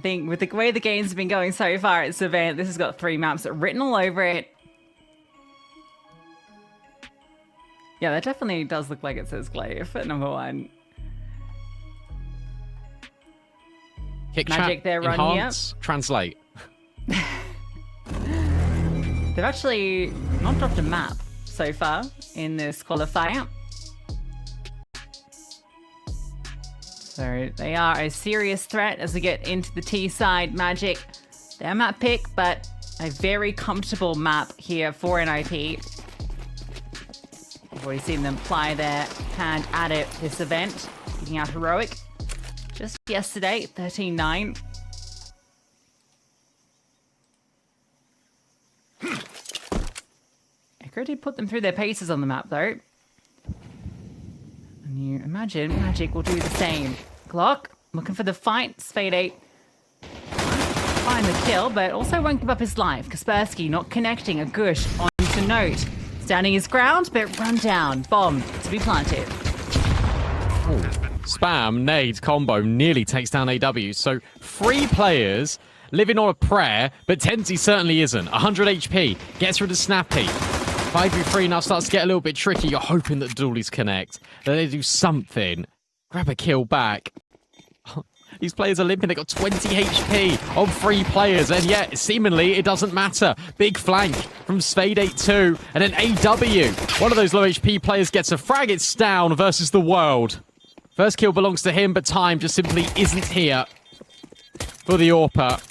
think with the way the game's been going so far at this event, this has got 3 maps written all over it. Yeah, that definitely does look like it says Glaive at number 1. Kick Magic chat, there, run enhance, translate. They've actually not dropped a map so far in this qualifier. So they are a serious threat as we get into the T side. Magic, their map pick, but a very comfortable map here for NiP. I've already seen them ply their hand at it this event, picking out Heroic just yesterday, 13-9. Echo did put them through their paces on the map though. And you imagine Magic will do the same. Glock, looking for the fight. Spade8 find the kill, but also won't give up his life. Kaspersky not connecting a gush onto Note. Standing his ground, but run down. Bomb to be planted. Ooh. Spam, nade, combo nearly takes down AW. So 3 players living on a prayer, but Tenzi certainly isn't. 100 HP, gets rid of Snappy. 5v3 now starts to get a little bit tricky. You're hoping that dualies connect, that they do something. Grab a kill back. These players are limping. They got 20 HP on 3 players, and yet seemingly it doesn't matter. Big flank from Spade82, and then AW. One of those low HP players gets a frag. It's down versus the world. First kill belongs to him, but time just simply isn't here for the AWPer.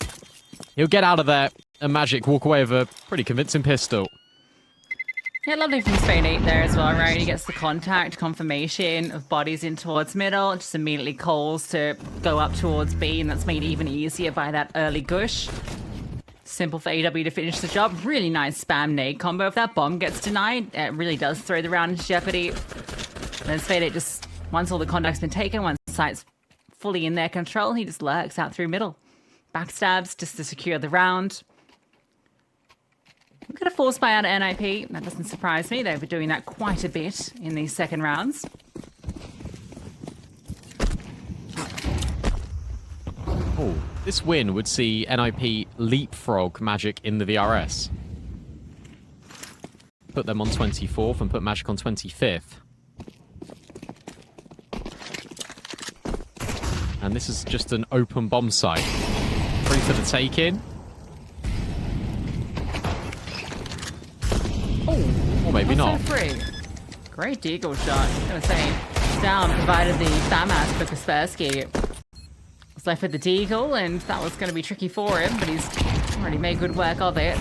He'll get out of there, and Magic walk away with a pretty convincing pistol. Yeah, lovely from Spade8 there as well, right? He gets the contact confirmation of bodies in towards middle, just immediately calls to go up towards B, and that's made even easier by that early gush. Simple for AW to finish the job. Really nice spam nade combo. If that bomb gets denied, it really does throw the round into jeopardy. And then Spade8 just, once all the contact's been taken, once the site's fully in their control, he just lurks out through middle. Backstabs just to secure the round. We've got a force buy out of NiP. That doesn't surprise me. They've been doing that quite a bit in these second rounds. Oh, this win would see NiP leapfrog Magic in the VRS. Put them on 24th and put Magic on 25th. And this is just an open bomb site. Free for the take-in. Or maybe not. Free. Great deagle shot. I was going to say, down provided the FAMAS for Kaspersky. Was left with the deagle, and that was going to be tricky for him, but he's already made good work of it.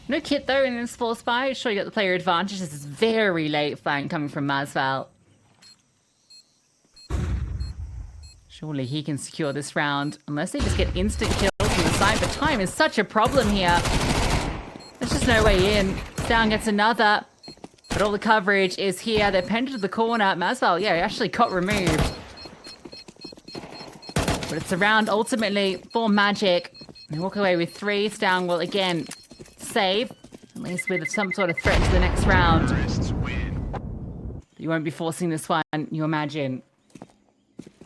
No kit though in this force buy. Sure, you got the player advantage. This is very late flank coming from Masval. Surely he can secure this round, unless they just get instant kills from the side. But time is such a problem here. There's just no way in. Down gets another, but all the coverage is here. They're pinned to the corner. Masval, yeah, actually got removed. But it's a round ultimately for Magic. They walk away with 3. Down will again save, at least with some sort of threat to the next round. You won't be forcing this one, you imagine.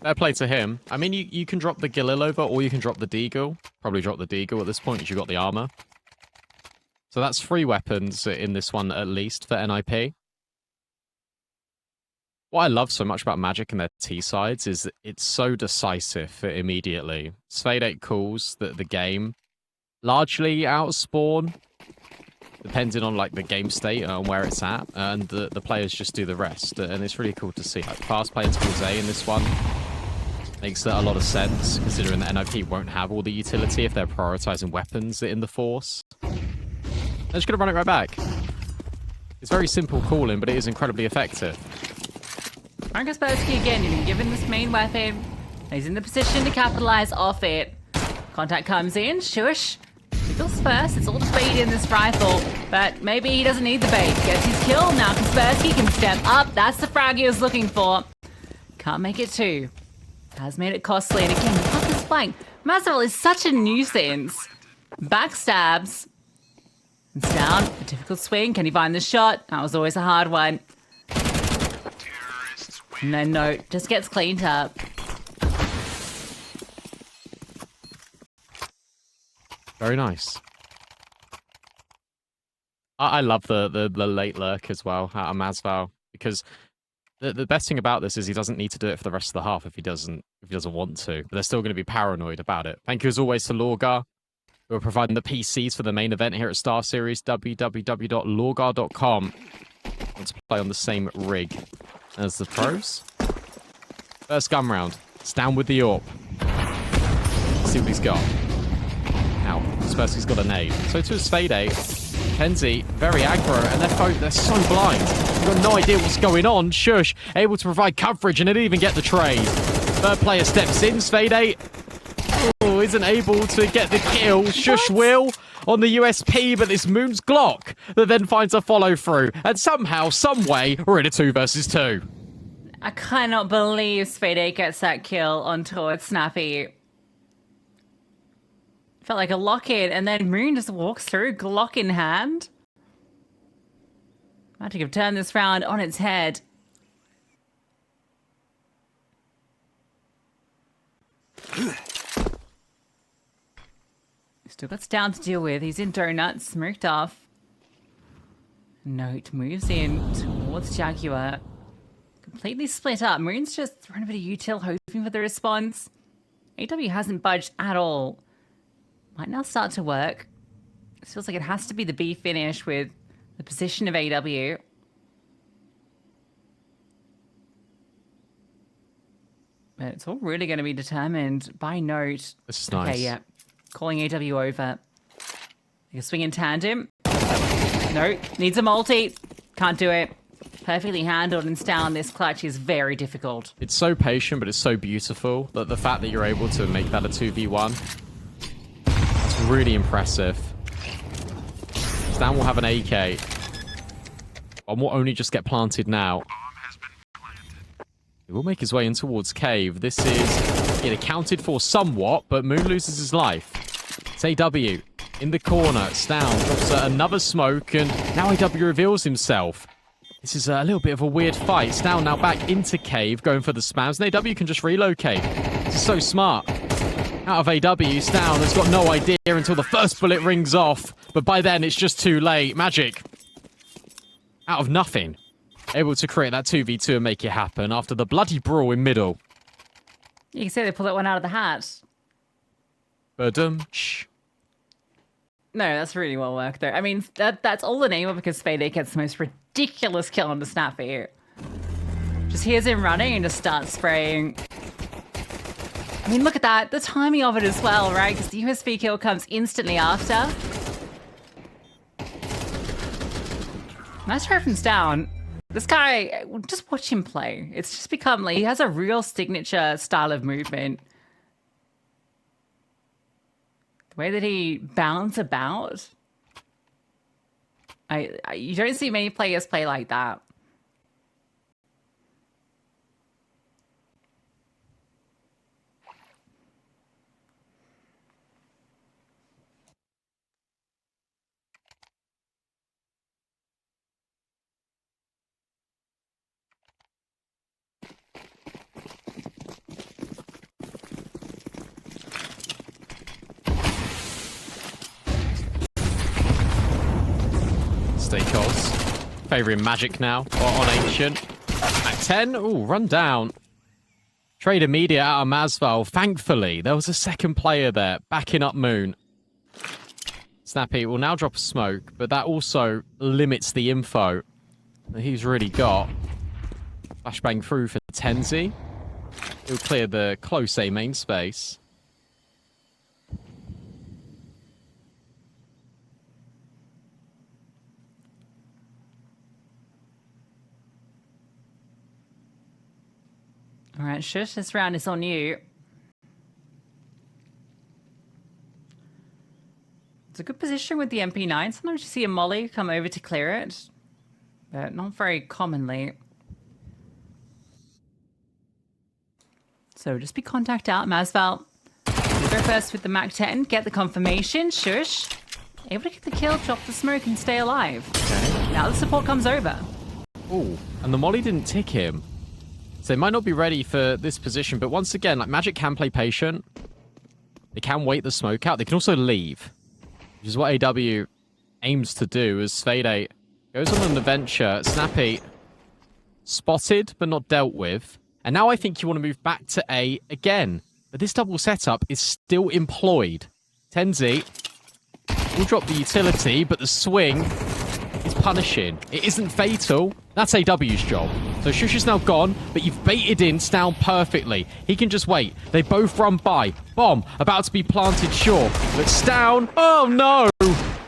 Fair play to him. I mean, you can drop the Galil over, or you can drop the Deagle. Probably drop the Deagle at this point because you've got the armor. So that's 3 weapons in this one, at least, for NiP. What I love so much about Magic and their T-sides is that it's so decisive immediately. Spade8 calls the game largely out of spawn, depending on like the game state and where it's at, and the players just do the rest. And it's really cool to see. Like, fast playing towards A in this one makes a lot of sense, considering that NiP won't have all the utility if they're prioritizing weapons in the Force. I'm just going to run it right back. It's very simple calling, but it is incredibly effective. Kaspersky again, you've been given this main weapon. He's in the position to capitalize off it. Contact comes in, shush. He goes first, it's all the bait in this rifle, but maybe he doesn't need the bait. Gets his kill, now Kaspersky can step up. That's the frag he was looking for. Can't make it 2. Has made it costly, and again, look at this flank. Masval is such a nuisance. Backstabs. It's down, a difficult swing. Can he find the shot? That was always a hard one. And then Note just gets cleaned up. Very nice. I love the late lurk as well out of Masval, because the best thing about this is he doesn't need to do it for the rest of the half if he doesn't want to. But they're still going to be paranoid about it. Thank you as always to Lorgar, who are providing the PCs for the main event here at StarSeries. www.lorgar.com. Want to play on the same rig as the pros. First gun round. It's down with the AWP. Let's see what he's got. Now, Spursky's got a nade. So to his fade 8. Kenzie, very aggro, and they're so blind. They've got no idea what's going on. Shush, able to provide coverage, and they didn't even get the trade. Third player steps in, Fade 8. Oh, isn't able to get the kill. Shush will on the USP, but this Moon's Glock that then finds a follow-through. And somehow, someway, we're in a 2 versus 2. I cannot believe Fade 8 gets that kill on towards Snappy. Felt like a lock-in, and then Moon just walks through, Glock in hand. Magic have turned this round on its head. Still got Down to deal with. He's in Donut, smoked off. Note moves in towards Jaguar. Completely split up. Moon's just thrown a bit of util, hoping for the response. AW hasn't budged at all. Might now start to work. This feels like it has to be the B finish with the position of AW. But it's all really going to be determined by Note. This is nice. Okay, yeah. Calling AW over. They can swing in tandem. No, needs a multi. Can't do it. Perfectly handled and down. This clutch is very difficult. It's so patient, but it's so beautiful. That the fact that you're able to make that a 2v1. It's really impressive. Stan will have an AK. One will only just get planted now. He will make his way in towards Cave. This is it accounted for somewhat, but Moon loses his life. It's AW in the corner. Stan drops another smoke, and now AW reveals himself. This is a little bit of a weird fight. Stan now back into Cave, going for the spams, and AW can just relocate. This is so smart. Out of AW, Stan has got no idea until the first bullet rings off, but by then it's just too late. Magic, out of nothing, able to create that 2v2 and make it happen after the bloody brawl in middle. You can say they pulled that one out of the hat. Badum-ch. No, that's really well worked though. I mean, that's all the name of because Fade 8 gets the most ridiculous kill on the Snappy. Just hears him running and just starts spraying. I mean, look at that. The timing of it as well, right? Because the USV kill comes instantly after. Nice reference down. This guy, just watch him play. It's just become like, he has a real signature style of movement. The way that he bounds about. You don't see many players play like that. Staycos. Favouring Magic now on Ancient. At 10. Ooh, run down. Trade immediate out of Masval. Thankfully, there was a second player there backing up Moon. Snappy will now drop a smoke, but that also limits the info that he's really got. Flashbang through for Tenzi. He'll clear the close A main space. All right, Shush, this round is on you. It's a good position with the MP9. Sometimes you see a molly come over to clear it, but not very commonly. So just be contact out, Masval. Go first with the Mac 10, get the confirmation. Shush, able to get the kill, drop the smoke, and stay alive. Okay. Now the support comes over. Ooh, and the molly didn't tick him. So they might not be ready for this position, but once again, like Magic can play patient. They can wait the smoke out. They can also leave. which is what AW aims to do as Fade goes on an adventure. Snappy spotted but not dealt with. And now I think you want to move back to A again. But this double setup is still employed. Tenzi will drop the utility, but the swing is punishing. It isn't fatal. That's AW's job. So Shush is now gone, but you've baited in Stown perfectly. He can just wait. They both run by. Bomb about to be planted, sure. But Stown, oh no!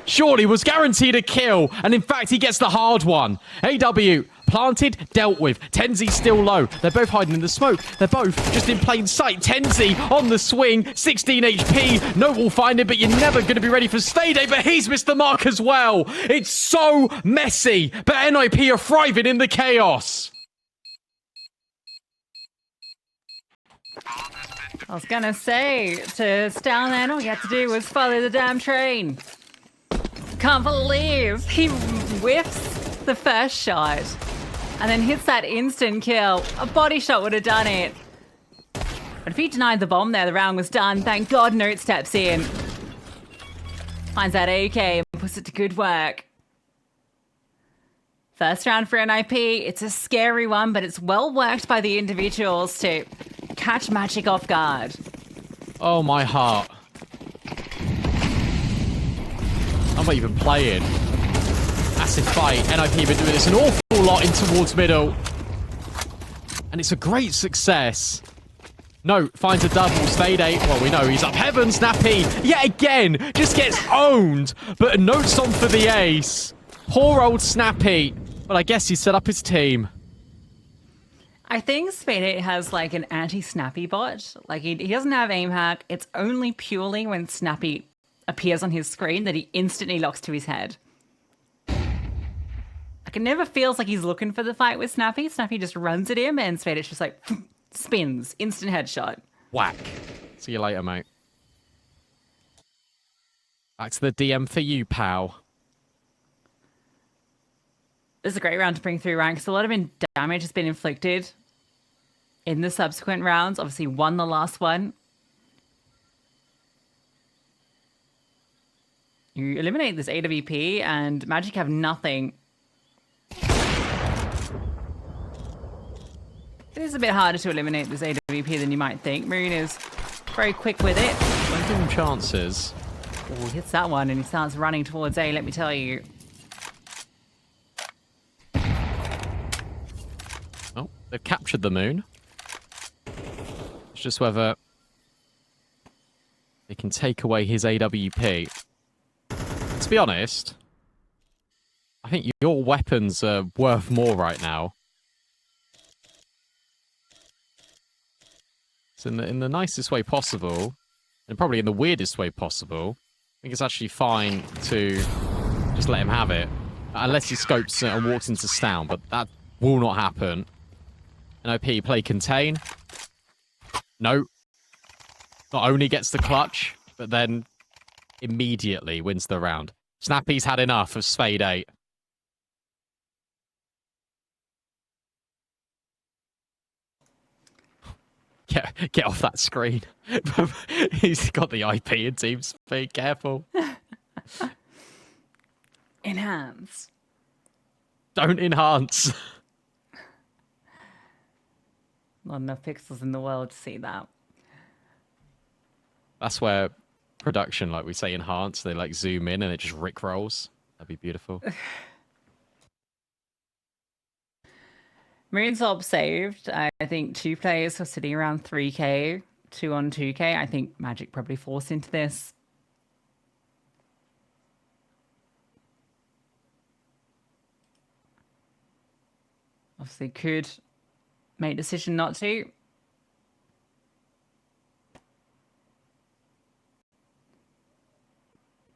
Surely was guaranteed a kill, and in fact he gets the hard one. AW planted, dealt with. Tenzi still low. They're both hiding in the smoke. They're both just in plain sight. Tenzi on the swing, 16 HP. No will find him, but you're never going to be ready for Stayday, but he's missed the mark as well. It's so messy, but NiP are thriving in the chaos. I was gonna say, to Stown then, all you had to do was follow the damn train. Can't believe he whiffs the first shot and then hits that instant kill. A body shot would have done it. But if he denied the bomb there, the round was done. Thank God Note steps in. Finds that AK and puts it to good work. First round for NiP. It's a scary one, but it's well worked by the individuals to catch Magic off guard. Oh, my heart. I'm not even playing. Massive fight. NiP been doing this an awful lot in towards middle. And it's a great success. No, finds a double. Stayday. Well, we know he's up heaven. Snappy, yet again, just gets owned. But Note's on for the ace. Poor old Snappy. But I guess he set up his team. I think Spade has like an anti-Snappy bot. Like he doesn't have aim hack. It's only purely when Snappy appears on his screen that he instantly locks to his head. Like it never feels like he's looking for the fight with Snappy. Snappy just runs at him and Spade just like spins. Instant headshot. Whack. See you later, mate. Back to the DM for you, pal. This is a great round to bring through ranks. A lot of damage has been inflicted in the subsequent rounds. Obviously won the last one. You eliminate this AWP and Magic have nothing. It is a bit harder to eliminate this AWP than you might think. Marine is very quick with it. Don't give him chances. Oh, he hits that one and he starts running towards A, let me tell you. Oh, they've captured the moon. It's just whether they can take away his AWP. To be honest, I think your weapons are worth more right now. It's in the nicest way possible, and probably in the weirdest way possible. I think it's actually fine to just let him have it. Unless he scopes it and walks into Stown, but that will not happen. NiP play contain. No. Not only gets the clutch, but then immediately wins the round. Snappy's had enough of Spade 8. Get off that screen. He's got the IP in TeamSpeak. Careful. Enhance. Don't enhance. Not enough pixels in the world to see that. That's where production, like we say, enhance. They like zoom in and it just rickrolls. That'd be beautiful. Moonsob saved. I think 2 players were sitting around 3k, 2 on 2k. I think Magic probably forced into this. Obviously could make a decision not to.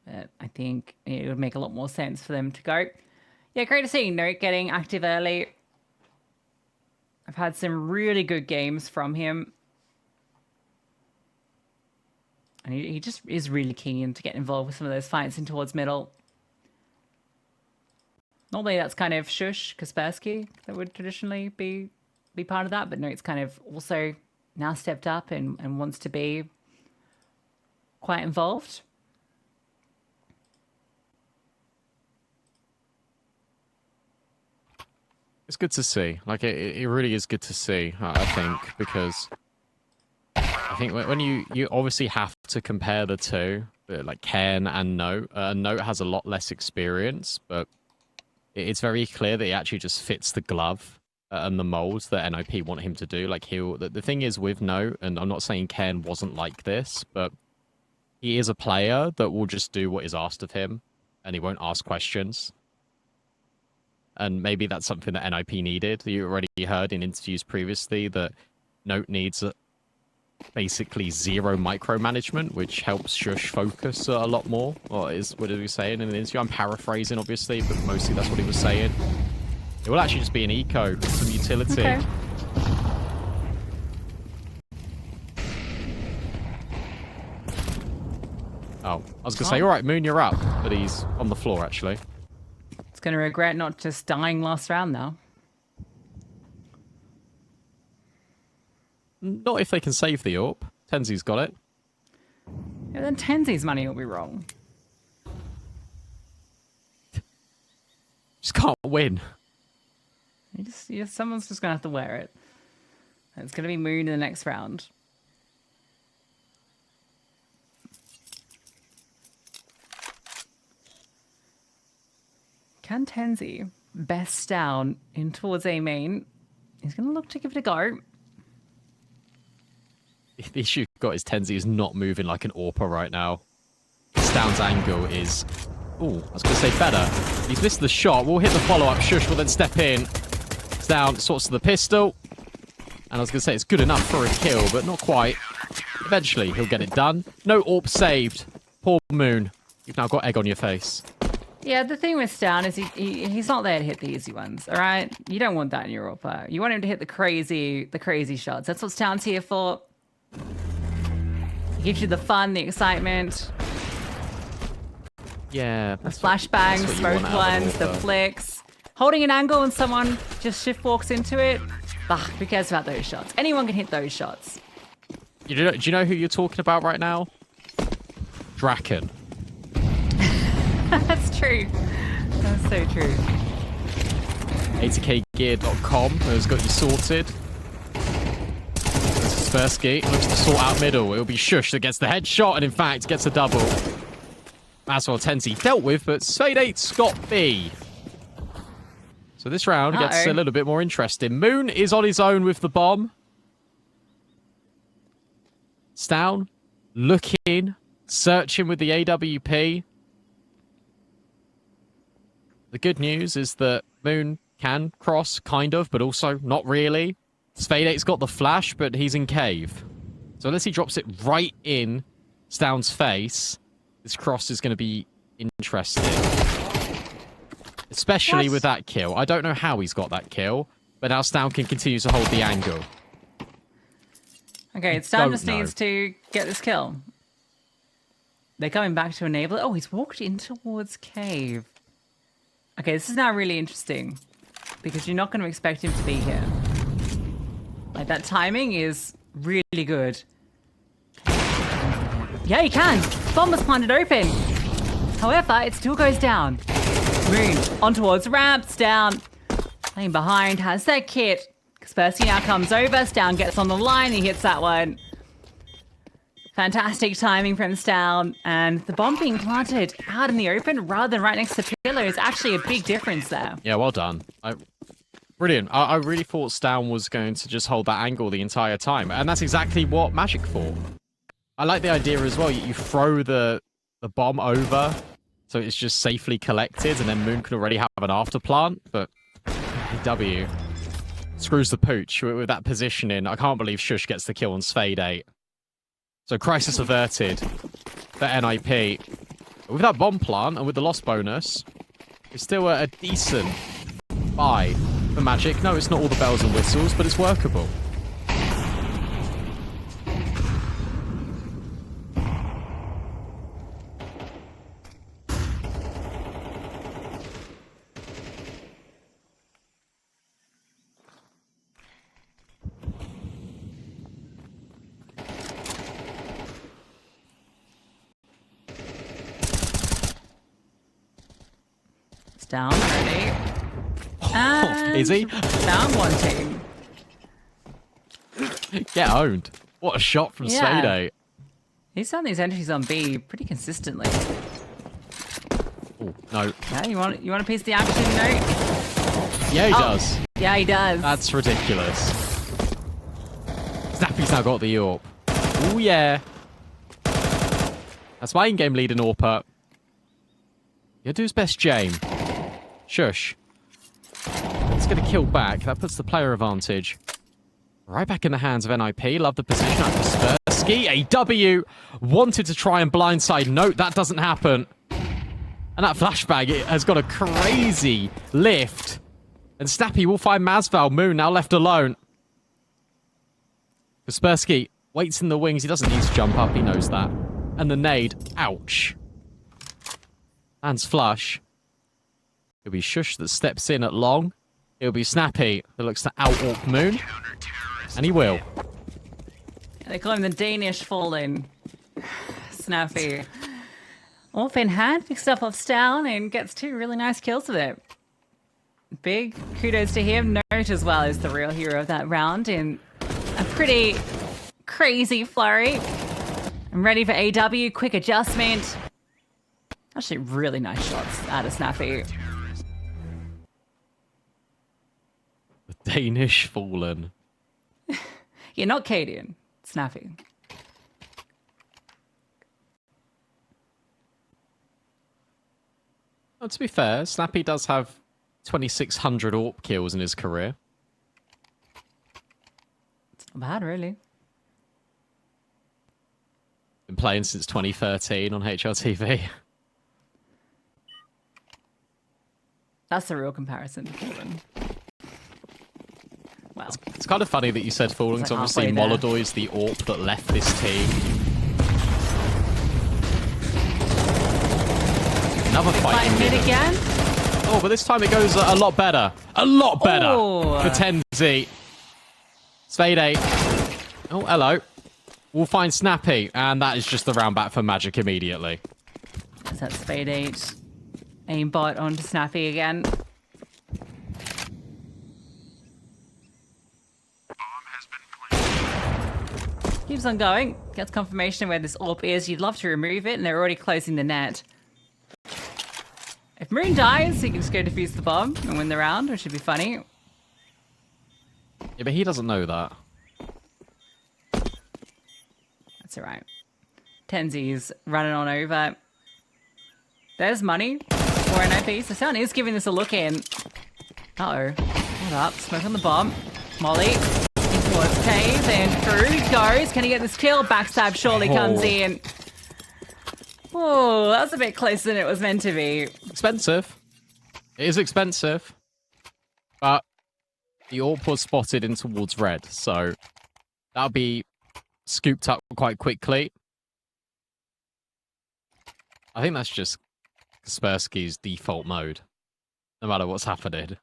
But I think it would make a lot more sense for them to go. Yeah, great to see Note getting active early. I've had some really good games from him. And he just is really keen to get involved with some of those fights in towards middle. Normally that's kind of Shush, Kaspersky that would traditionally be part of that. But Note's kind of also now stepped up and wants to be quite involved. It's good to see. Like, it really is good to see, I think, because I think when you obviously have to compare the two, like Ken and Note. Note has a lot less experience, but it's very clear that he actually just fits the glove and the molds that NiP want him to do. Like, the thing is with Note, and I'm not saying Ken wasn't like this, but he is a player that will just do what is asked of him, and he won't ask questions. And maybe that's something that NiP needed. You already heard in interviews previously that Note needs basically zero micromanagement, which helps Shush focus a lot more. Or is what he was saying in the interview? I'm paraphrasing, obviously, but mostly that's what he was saying. It will actually just be an eco, some utility. Okay. Oh, I was going to say, all right, Moon, you're up. But he's on the floor, actually. It's going to regret not just dying last round now. Not if they can save the AWP. Tenzi's got it. Yeah, then Tenzi's money will be wrong. Just can't win. Someone's just going to have to wear it. And it's going to be Moon in the next round. Can Tenzi best down in towards A main? He's going to look to give it a go. The issue you've got is Tenzi is not moving like an AWPer right now. Stan's angle is... Ooh, I was going to say better. He's missed the shot. We'll hit the follow-up. Shush will then step in. Stan sorts to the pistol. And I was going to say it's good enough for a kill, but not quite. Eventually, he'll get it done. No AWP saved. Poor Moon. You've now got egg on your face. Yeah, the thing with Stan is he's not there to hit the easy ones, all right? You don't want that in your AWPer. You want him to hit the crazy shots. That's what Stan's here for. He gives you the fun, the excitement. Yeah. The flashbangs, smoked ones, the flicks. Holding an angle and someone just shift walks into it. Who cares about those shots? Anyone can hit those shots. Do you know who you're talking about right now? Draken. That's true. That's so true. ATKgear.com has got you sorted. This is Spersky. Looks to sort out middle. It'll be Shush that gets the headshot and, in fact, gets a double. As well, Tenzi dealt with, but Spade 8's got B. So this round gets a little bit more interesting. Moon is on his own with the bomb. Stown looking, searching with the AWP. The good news is that Moon can cross, kind of, but also not really. Spade 8's got the flash, but he's in cave. So unless he drops it right in Stown's face, this cross is going to be interesting. Especially with that kill. I don't know how he's got that kill, but now Stown can continue to hold the angle. Okay, Stown just needs to get this kill. They're coming back to enable it. Oh, he's walked in towards cave. Okay, this is now really interesting because you're not going to expect him to be here. Like, that timing is really good. Yeah, he can. Bomb was planted open. However, it still goes down. Moon on towards ramps, down. Playing behind, has that kit. Kaspersky now comes over. Stown gets on the line. He hits that one. Fantastic timing from Stown. And the bomb being planted out in the open rather than right next to pillar is actually a big difference there. Yeah, well done. Brilliant. I really thought Stown was going to just hold that angle the entire time. And that's exactly what Magic thought. I like the idea as well. You throw the bomb over so it's just safely collected, and then Moon can already have an afterplant. But W screws the pooch with that positioning. I can't believe Shush gets the kill on Spade 8. So crisis averted for NiP. With that bomb plant and with the loss bonus, it's still a decent buy for Magic. No, it's not all the bells and whistles, but it's workable. Down, ready. And Is he? Down one team. Get owned. What a shot from Yeah. Svede. He's done these entries on B pretty consistently. Oh, no. Yeah, you want a piece of the action, no? Yeah, he does. Yeah, he does. That's ridiculous. Snappy's now got the AWP. Oh, yeah. That's my in-game lead in AWP. He'll do his best, Jame. Shush. Let's get a kill back. That puts the player advantage right back in the hands of NiP. Love the position out for Kaspersky. A W. Wanted to try and blindside. Note that doesn't happen. And that flashbang, it has got a crazy lift. And Snappy will find Masval. Moon now left alone. Kaspersky waits in the wings. He doesn't need to jump up. He knows that. And the nade. Ouch. Lands flush. It'll be Shush that steps in at long. It'll be Snappy that looks to out-walk Moon. And he will. They call him the Danish Fallen. Snappy. Off in hand, picks stuff off Stown and gets 2 really nice kills with it. Big kudos to him. Note as well is the real hero of that round in a pretty crazy flurry. I'm ready for AW. Quick adjustment. Actually, really nice shots out of Snappy. The Danish Fallen. Yeah, not Cadian. Snappy. Well, to be fair, Snappy does have 2,600 AWP kills in his career. It's not bad, really. Been playing since 2013 on HLTV. That's the real comparison to Fallen. Well, It's kind of funny that you said Fallen, It's because like obviously halfway there. Molodoy is the AWP that left this team. Another fight. fighting mid again. Oh, but this time it goes a lot better. A lot better Oh. for Tenzi. Svede. Oh, hello. We'll find Snappy, and that is just the round back for Magic immediately. Is that Spade 8? Aimbot onto Snappy again. Keeps on going. Gets confirmation where this AWP is. You'd love to remove it, and they're already closing the net. If Moon dies, he can just go defuse the bomb and win the round, which would be funny. Yeah, but he doesn't know that. That's alright. Tenzi's running on over. There's money for NiP. So someone is giving this a look in. Uh-oh. Hold up. Smoke on the bomb. Molly. In towards Cave. And through he goes. Can he get this kill? Backstab surely comes in. Oh, that's a bit closer than it was meant to be. Expensive. It is expensive. But the AWP was spotted in towards red, so that'll be scooped up quite quickly. I think that's just Kaspersky's default mode, no matter what's happening.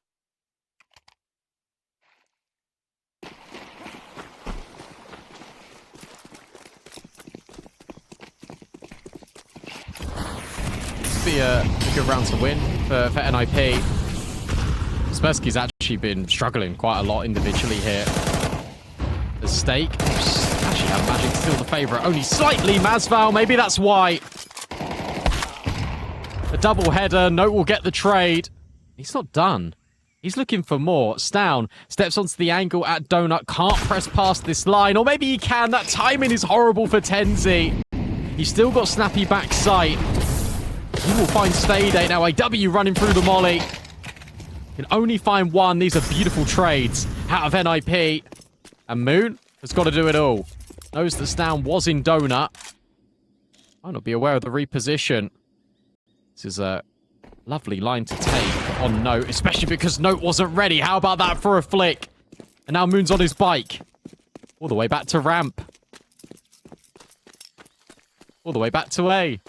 Be a good round to win for NiP. Kaspersky's actually been struggling quite a lot individually here. The stake actually have Magic still the favourite, only slightly. Masval, maybe that's why. A double header. Note will get the trade. He's not done. He's looking for more. Stown steps onto the angle at Donut. Can't press past this line, or maybe he can. That timing is horrible for Tenzi. He's still got Snappy back sight. He will find Svede. Now AW running through the molly. Can only find one. These are beautiful trades out of NiP. And Moon has got to do it all. Knows that Stown was in Donut. Might not be aware of the reposition. This is a lovely line to take on Note, especially because Note wasn't ready. How about that for a flick? And now Moon's on his bike. All the way back to ramp. All the way back to A.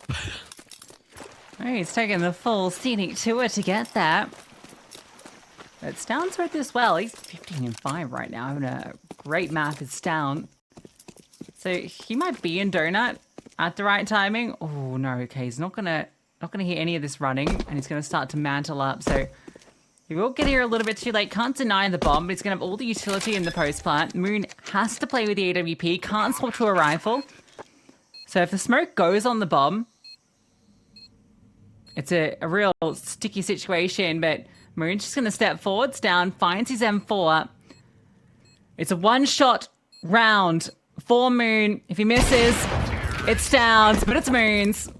Oh, he's taking the full scenic tour to get that. But Stown's read this well. He's 15-5 right now, having a great map is Stown. So he might be in Donut at the right timing. Oh no, okay, he's not gonna hit any of this running, and he's gonna start to mantle up. So He will get here a little bit too late. Can't deny the bomb, but he's going to have all the utility in the post plant. Moon has to play with the AWP. Can't swap to a rifle. So if the smoke goes on the bomb, it's a real sticky situation. But Moon's just going to step forwards, down, finds his M4. It's a one-shot round for Moon. If he misses, it's Downs, but it's Moon's.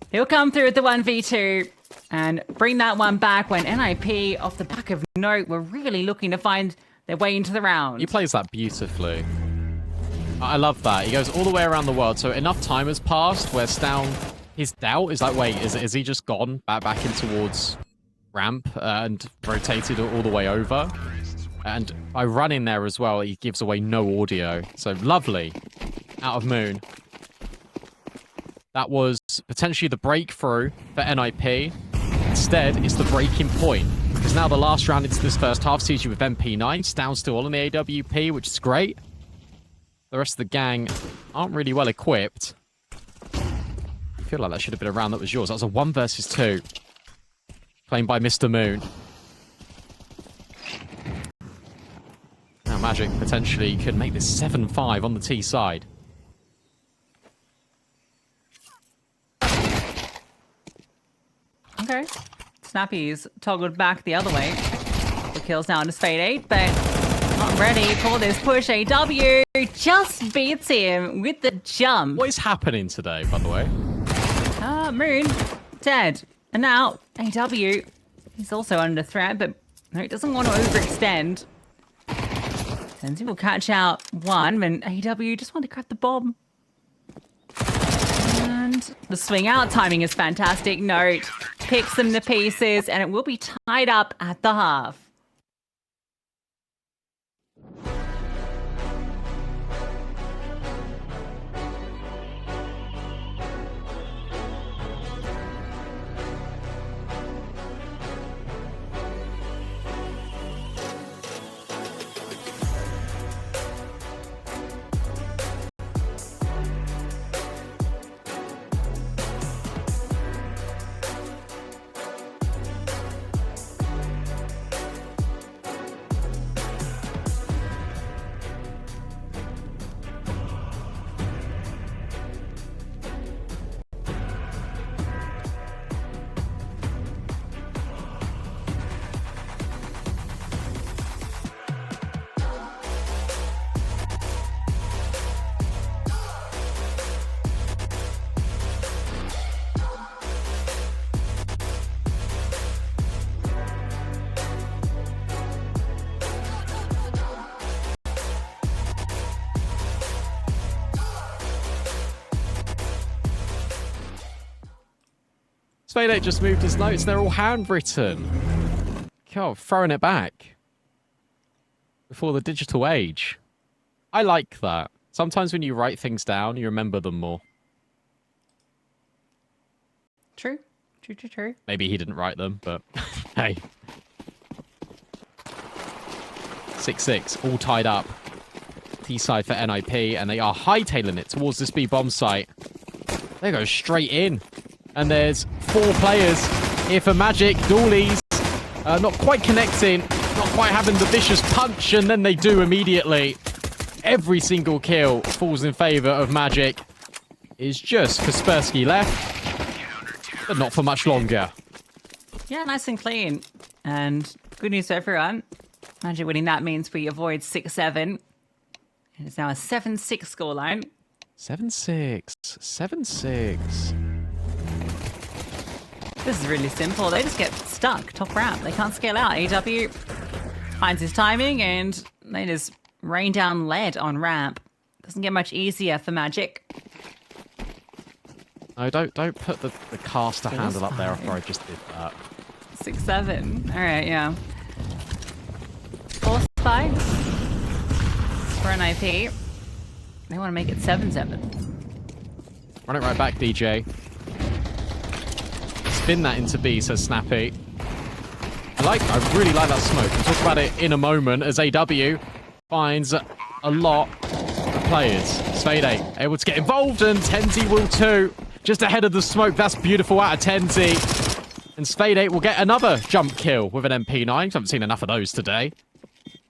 He'll come through with the 1v2. And bring that one back when NiP, off the back of note, were really looking to find their way into the round. He plays that beautifully. I love that. He goes all the way around the world, so enough time has passed where Stown, his doubt is like, wait, is he just gone back in towards ramp and rotated all the way over? And by running there as well, he gives away no audio. So lovely out of Moon. That was potentially the breakthrough for NiP. Instead, it's the breaking point. Because now the last round into this first half sees you with MP9. Stown still on the AWP, which is great. The rest of the gang aren't really well equipped. I feel like that should have been a round that was yours. That was a 1 versus 2. Claimed by Mr. Moon. Now Magic potentially could make this 7-5 on the T side. Okay. Snappy's toggled back the other way. The kill's now into Spade 8, but not ready for this push. AW just beats him with the jump. What is happening today, by the way? Moon, dead. And now, AW, he's also under threat, but no, he doesn't want to overextend. Tenzi will catch out one, and AW just want to grab the bomb. And the swing out timing is fantastic. Note picks them to pieces, and it will be tied up at the half. Spade 8 just moved his notes. They're all handwritten. God, throwing it back. Before the digital age. I like that. Sometimes when you write things down, you remember them more. True. True, true, true. Maybe he didn't write them, but hey. 6-6, all tied up. T-side for NiP, and they are hightailing it towards this B bomb site. They go straight in. And there's 4 players here for Magic. Doolies not quite connecting, not quite having the vicious punch, and then they do immediately. Every single kill falls in favor of Magic. It's just Kaspersky left, but not for much longer. Yeah, nice and clean. And good news for everyone. Magic winning that means we avoid 6-7. And it's now a 7-6 scoreline. 7-6. 7-6. This is really simple. They just get stuck top ramp. They can't scale out. AW finds his timing and they just rain down lead on ramp. Doesn't get much easier for Magic. No, don't put the caster handle up there after I just did that. 6-7. All right, yeah. Force spy for NiP. They want to make it 7-7. Run it right back, DJ. Spin that into B, says Snappy. I really like that smoke. We'll talk about it in a moment as AW finds a lot of players. Spade 8 able to get involved, and Tenzi will too. Just ahead of the smoke. That's beautiful out of Tenzi. And Spade8 will get another jump kill with an MP9. I haven't seen enough of those today.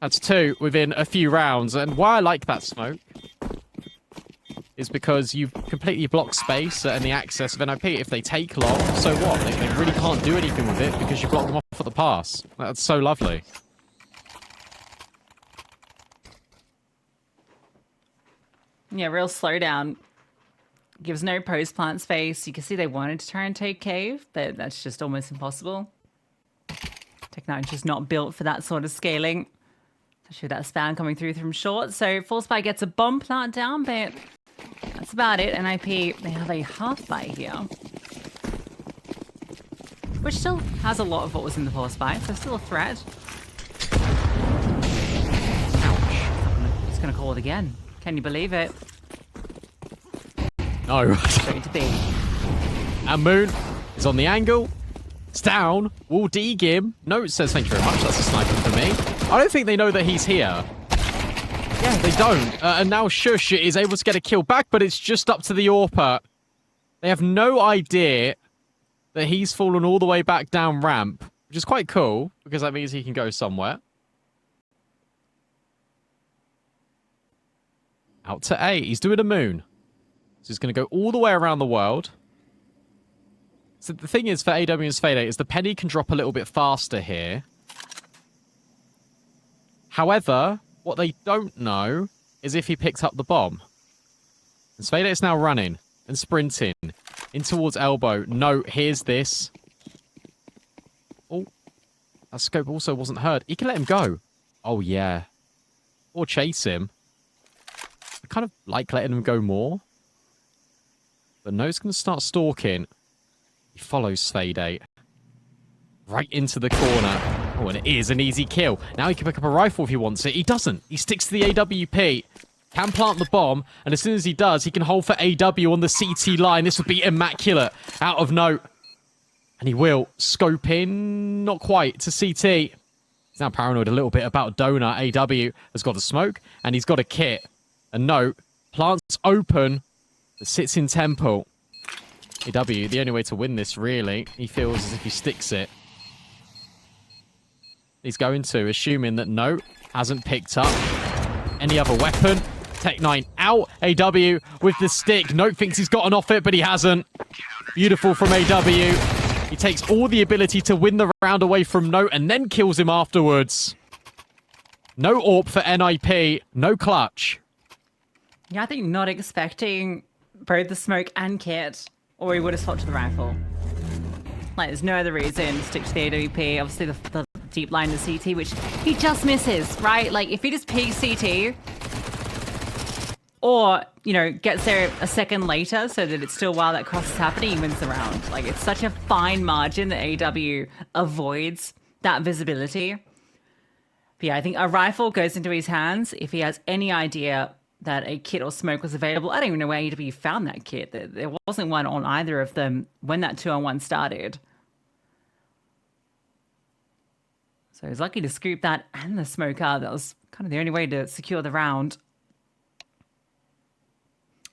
That's 2 within a few rounds. And why I like that smoke is because you've completely blocked space and the access of NiP. If they take long, so what? They really can't do anything with it because you blocked them off at the pass. That's so lovely. Yeah, real slowdown. Gives no post-plant space. You can see they wanted to try and take cave, but that's just almost impossible. Tech9's just not built for that sort of scaling. Especially with that spam coming through from short. So Full Spy gets a bomb plant down, but that's about it. NiP, they have a half buy here. Which still has a lot of what was in the Full Spy, so still a threat. Ouch. Just gonna call it again. Can you believe it? No. Straight to B. And Moon is on the angle. It's down. Will D-Gim. No, it says thank you very much. That's a sniper for me. I don't think they know that he's here. Yeah, they don't. And now Shush is able to get a kill back, but it's just up to the AWP. They have no idea that he's fallen all the way back down ramp, which is quite cool, because that means he can go somewhere. Out to A. He's doing a Moon. So he's going to go all the way around the world. So the thing is for AW and Spade8 is the penny can drop a little bit faster here. However, what they don't know is if he picked up the bomb. And Spade8 is now running and sprinting in towards elbow. No, here's this. Oh, that scope also wasn't heard. He can let him go. Oh, yeah. Or chase him. I kind of like letting him go more. But no, he's going to start stalking. He follows Spade8. Right into the corner. Oh, and it is an easy kill. Now he can pick up a rifle if he wants it. He doesn't. He sticks to the AWP. Can plant the bomb. And as soon as he does, he can hold for AW on the CT line. This would be immaculate. Out of note. And he will scope in. Not quite to CT. He's now paranoid a little bit about Donut. AW has got a smoke. And he's got a kit. And no. Plants open. That sits in temple. AW, the only way to win this, really, he feels as if he sticks it. He's going to, assuming that no, hasn't picked up any other weapon. Tech9 out. AW with the stick. Note thinks he's gotten off it, but he hasn't. Beautiful from AW. He takes all the ability to win the round away from Note and then kills him afterwards. No AWP for NiP. No clutch. Yeah, I think not expecting both the smoke and kit, or he would have swapped to the rifle. Like, there's no other reason to stick to the AWP. Obviously, the deep line to CT, which he just misses, right? Like, if he just peeks CT, or, you know, gets there a second later so that it's still while that cross is happening, he wins the round. Like, it's such a fine margin that AW avoids that visibility. But yeah, I think a rifle goes into his hands if he has any idea that a kit or smoke was available. I don't even know where AW found that kit. There wasn't one on either of them when that 2-on-1 started. So he's lucky to scoop that and the smoke out. That was kind of the only way to secure the round.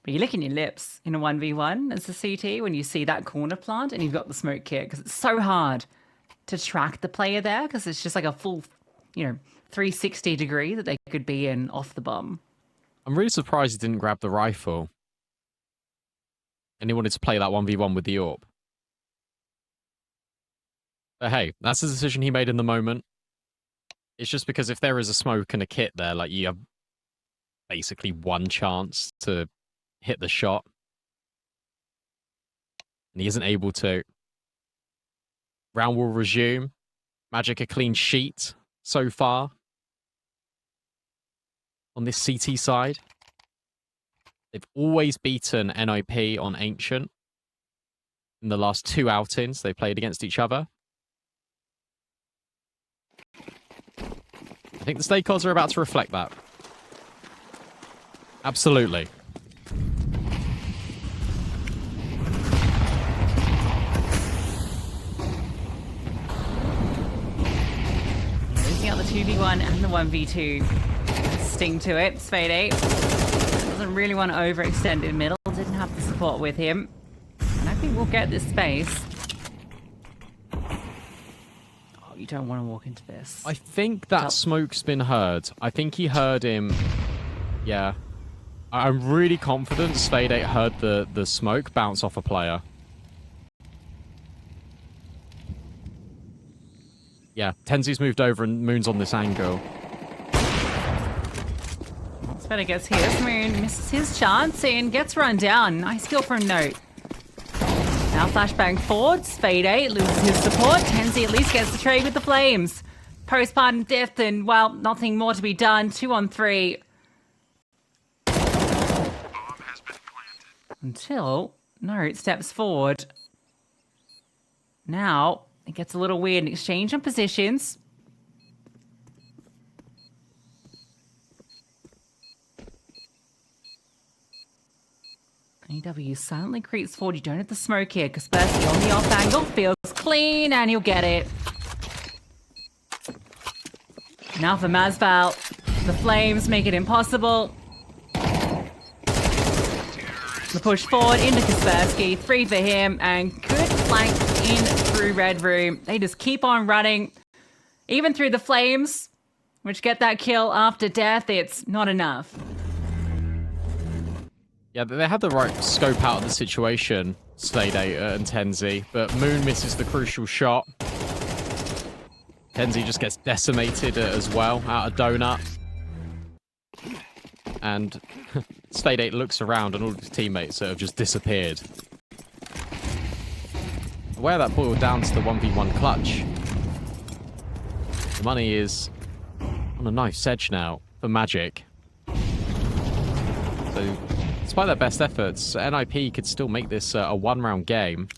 But you're licking your lips in a 1v1 as a CT when you see that corner plant and you've got the smoke kit, because it's so hard to track the player there, because it's just like a full, 360 degree that they could be in off the bomb. I'm really surprised he didn't grab the rifle. And he wanted to play that 1v1 with the AWP. But hey, that's the decision he made in the moment. It's just because if there is a smoke and a kit there, like, you have basically one chance to hit the shot. And he isn't able to. Round will resume. Magic a clean sheet so far. On this CT side. They've always beaten NiP on Ancient. In the last 2 outings they played against each other. I think the stake odds are about to reflect that. Absolutely. Losing out the 2v1 and the 1v2. Sting to it. Spade8 doesn't really want to overextend in middle. Didn't have the support with him. And I think we'll get this space. you don't want to walk into this. I think that smoke's been heard. I think he heard him. Yeah. I'm really confident Spade8 heard the smoke bounce off a player. Yeah, Tenzi's moved over and Moon's on this angle. Spade8 gets his. Moon misses his chance and gets run down. Nice kill from Note. Now flashbang forward. Spade8 loses his support. Tenzi at least gets the trade with the flames. Postpartum death and, well, nothing more to be done. 2 on 3. Until Note steps forward. Now, it gets a little weird. An exchange on positions. AW silently creeps forward. You don't have the smoke here. Kaspersky on the off angle. Feels clean, and he'll get it. Now for Masval. The flames make it impossible. The push forward into Kaspersky. 3 for him, and good flank in through Red Room. They just keep on running. Even through the flames, which get that kill after death, it's not enough. Yeah, they had the right scope out of the situation, Spade8 and Tenzi, but Moon misses the crucial shot. Tenzi just gets decimated as well out of Donut. And Spade8 looks around and all of his teammates have just disappeared. Where that boiled down to the 1v1 clutch. The money is on a knife's edge now for Magic. So, despite their best efforts, NiP could still make this a one-round game.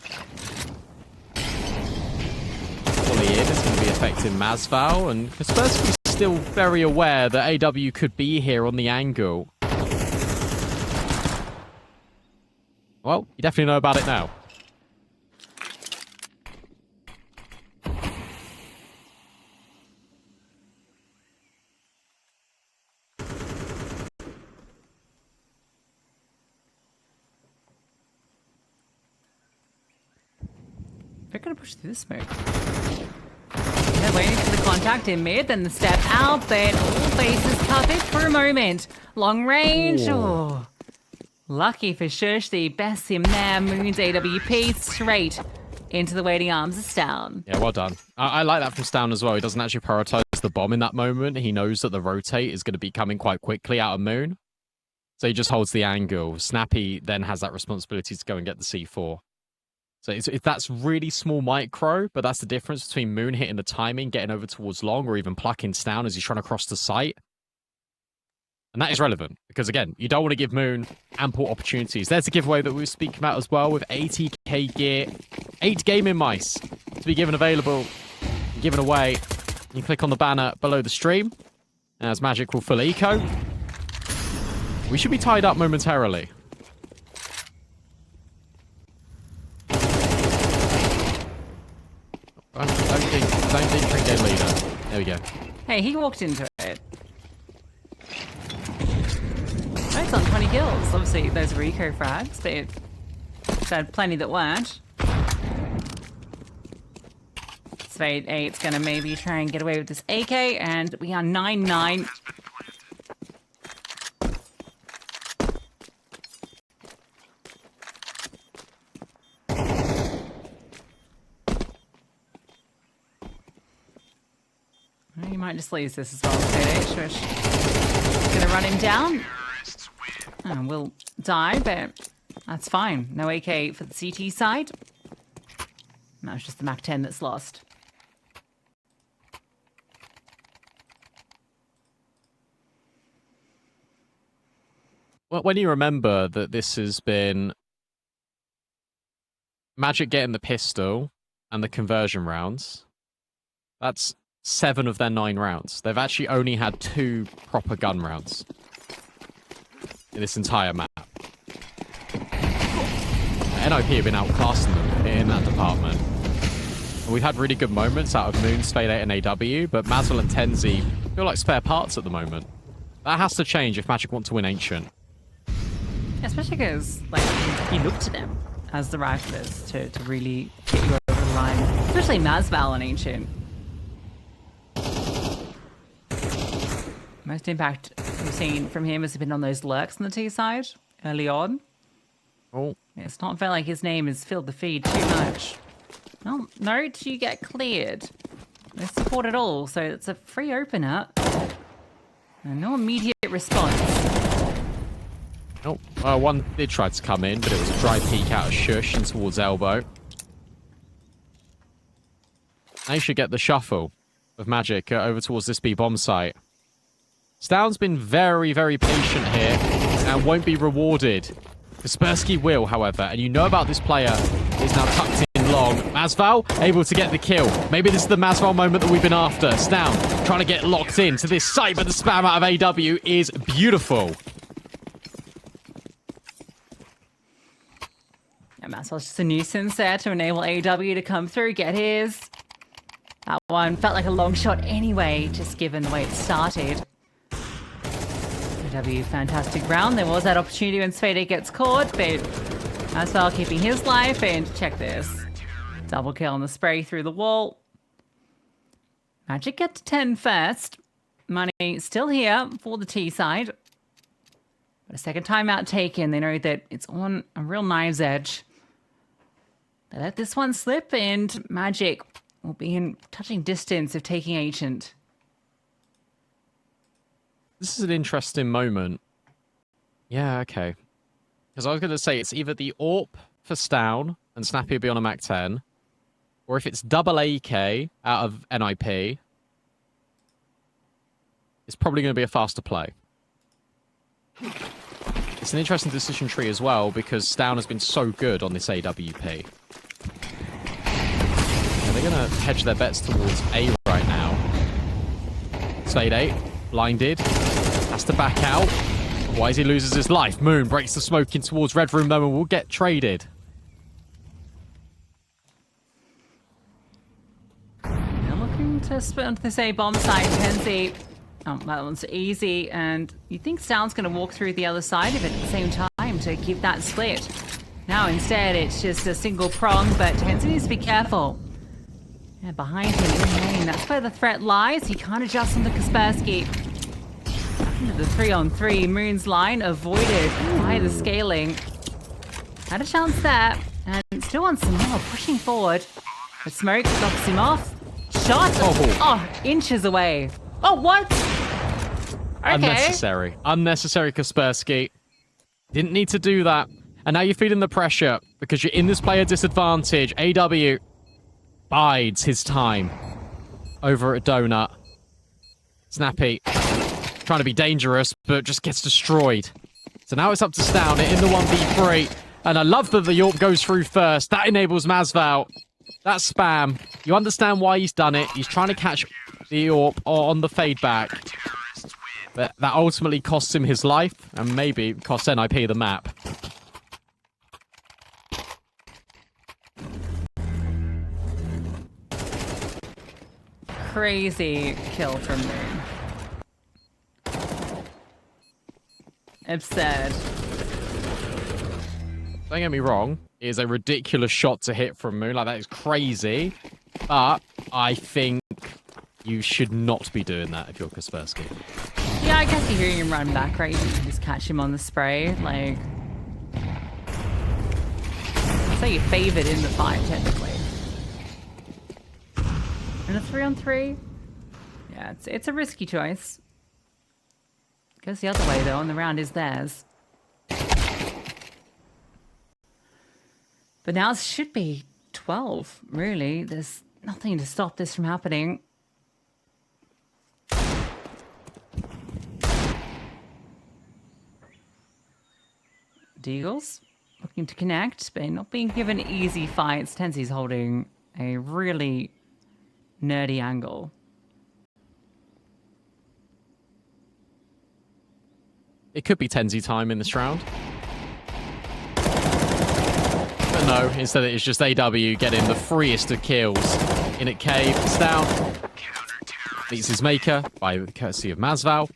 Fully in is going to be affecting Masval, and Kaspersky's still very aware that AW could be here on the angle. Well, you definitely know about it now. They're going to push through the smoke. They're waiting for the contact in mid, then the step out, but all faces covered for a moment. Long range. Oh. Lucky for Shush, the best him there. Moon's AWP straight into the waiting arms of Stown. Yeah, well done. I like that from Stown as well. He doesn't actually prioritize the bomb in that moment. He knows that the rotate is going to be coming quite quickly out of Moon. So he just holds the angle. Snappy then has that responsibility to go and get the C4. So that's really small micro, but that's the difference between Moon hitting the timing, getting over towards long, or even plucking Stown as he's trying to cross the site. And that is relevant, because again, you don't want to give Moon ample opportunities. There's a giveaway that we were speaking about as well, with 80k gear, 8 gaming mice to be given away. You click on the banner below the stream, as Magic will full eco. We should be tied up momentarily. Don't think trick game leader. There we go. Hey, he walked into it. It's on 20 kills. Obviously, those are eco frags, but it's had plenty that weren't. Spade8's going to maybe try and get away with this AK, and we are 9-9. You might just lose this as well, Spade8. Shush. Gonna run him down. And we'll die, but that's fine. No AK for the CT side. Now it's just the Mac 10 that's lost. Well, when you remember that this has been Magic getting the pistol and the conversion rounds, that's 7 of their 9 rounds. They've actually only had 2 proper gun rounds in this entire map. NiP have been outclassing them in that department. And we've had really good moments out of Moon, Spade8 and AW, but Masval and Tenzi feel like spare parts at the moment. That has to change if Magic want to win Ancient. Especially because, like, you look to them as the riflers to really get you over the line. Especially Masval and Ancient. Most impact we've seen from him has been on those lurks on the T side early on. Oh. It's not felt like his name has filled the feed too much. Well, note you get cleared. No support at all, so it's a free opener. And no immediate response. Oh, one did try to come in, but it was a dry peek out of Shush and towards Elbow. They should get the shuffle of Magic over towards this B bomb site. Stound's been very, very patient here and won't be rewarded. Kaspersky will, however, and you know about this player is now tucked in long. Masval able to get the kill. Maybe this is the Masval moment that we've been after. Stound trying to get locked in to this site, but the spam out of AW is beautiful. And Masval's just a nuisance there to enable AW to come through, get his. That one felt like a long shot anyway, just given the way it started. AW, fantastic round. There was that opportunity when Sveda gets caught, but as well keeping his life. And check this. Double kill on the spray through the wall. Magic get to 10 first. Money still here for the T side. But a second timeout taken. They know that it's on a real knife's edge. They let this one slip, and Magic will be in touching distance of taking Ancient. This is an interesting moment. Yeah, okay. Because I was going to say it's either the AWP for Stown and Snappy will be on a Mac 10, or if it's double AK out of NiP, it's probably going to be a faster play. It's an interesting decision tree as well because Stown has been so good on this AWP. Yeah, they're going to hedge their bets towards A right now. Spade 8, blinded. Has to back out. Otherwise he loses his life. Moon breaks the smoke in towards Red Room though and will get traded. They're looking to split onto this A bomb site. Tenzi. Oh, that one's easy. And you think Stound's going to walk through the other side of it at the same time to keep that split. Now instead it's just a single prong, but Tenzi needs to be careful. Yeah, behind him in lane. That's where the threat lies. He can't adjust on the Kaspersky. Into the 3-on-3. Moon's line avoided by the scaling. Had a chance there. And still wants some more. Pushing forward. The smoke knocks him off. Shot. Oh, inches away. Oh, what? Okay. Unnecessary. Unnecessary Kaspersky. Didn't need to do that. And now you're feeling the pressure because you're in this player disadvantage. AW bides his time over at Donut. Snappy trying to be dangerous, but just gets destroyed. So now it's up to Stound in the 1v3. And I love that the York goes through first. That enables Masval. That's spam. You understand why he's done it. He's trying to catch the York on the fade back. But that ultimately costs him his life, and maybe costs NiP the map. Crazy kill from Moon. Absurd. Don't get me wrong, it is a ridiculous shot to hit from Moon. Like, that is crazy. But I think you should not be doing that if you're Kaspersky. Yeah, I guess you're hearing him run back, right? You can just catch him on the spray. Like, I'd say you're favored in the fight, technically. And a 3-on-3? Yeah, it's a risky choice. Goes the other way, though, and the round is theirs. But now it should be 12, really. There's nothing to stop this from happening. Deagles looking to connect, but not being given easy fights. Tenzi's holding a really nerdy angle. It could be Tenzi time in this round. But no, instead it's just AW getting the freest of kills. In at cave, it's down. Beats his maker by the courtesy of Masval.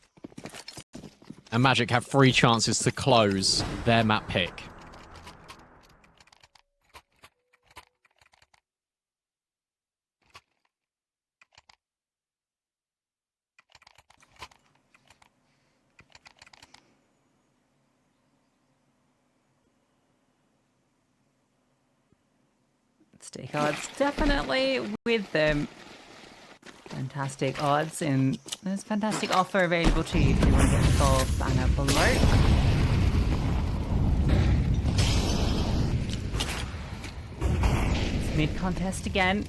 And Magic have 3 chances to close their map pick. Stick odds definitely with them. Fantastic odds, and there's fantastic offer available to you if you want to get involved. Banner below. It's mid contest again.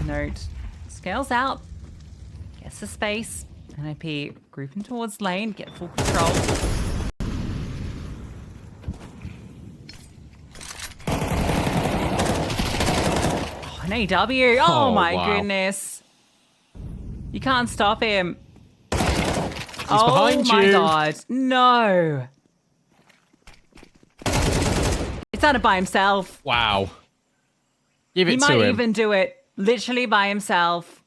Note scales out, gets the space. NiP grouping towards lane, get full control. Oh, an AW. Oh my goodness. You can't stop him. He's behind you. Oh my god. No. It's done it by himself. Wow. Give it to him. He might even do it literally by himself.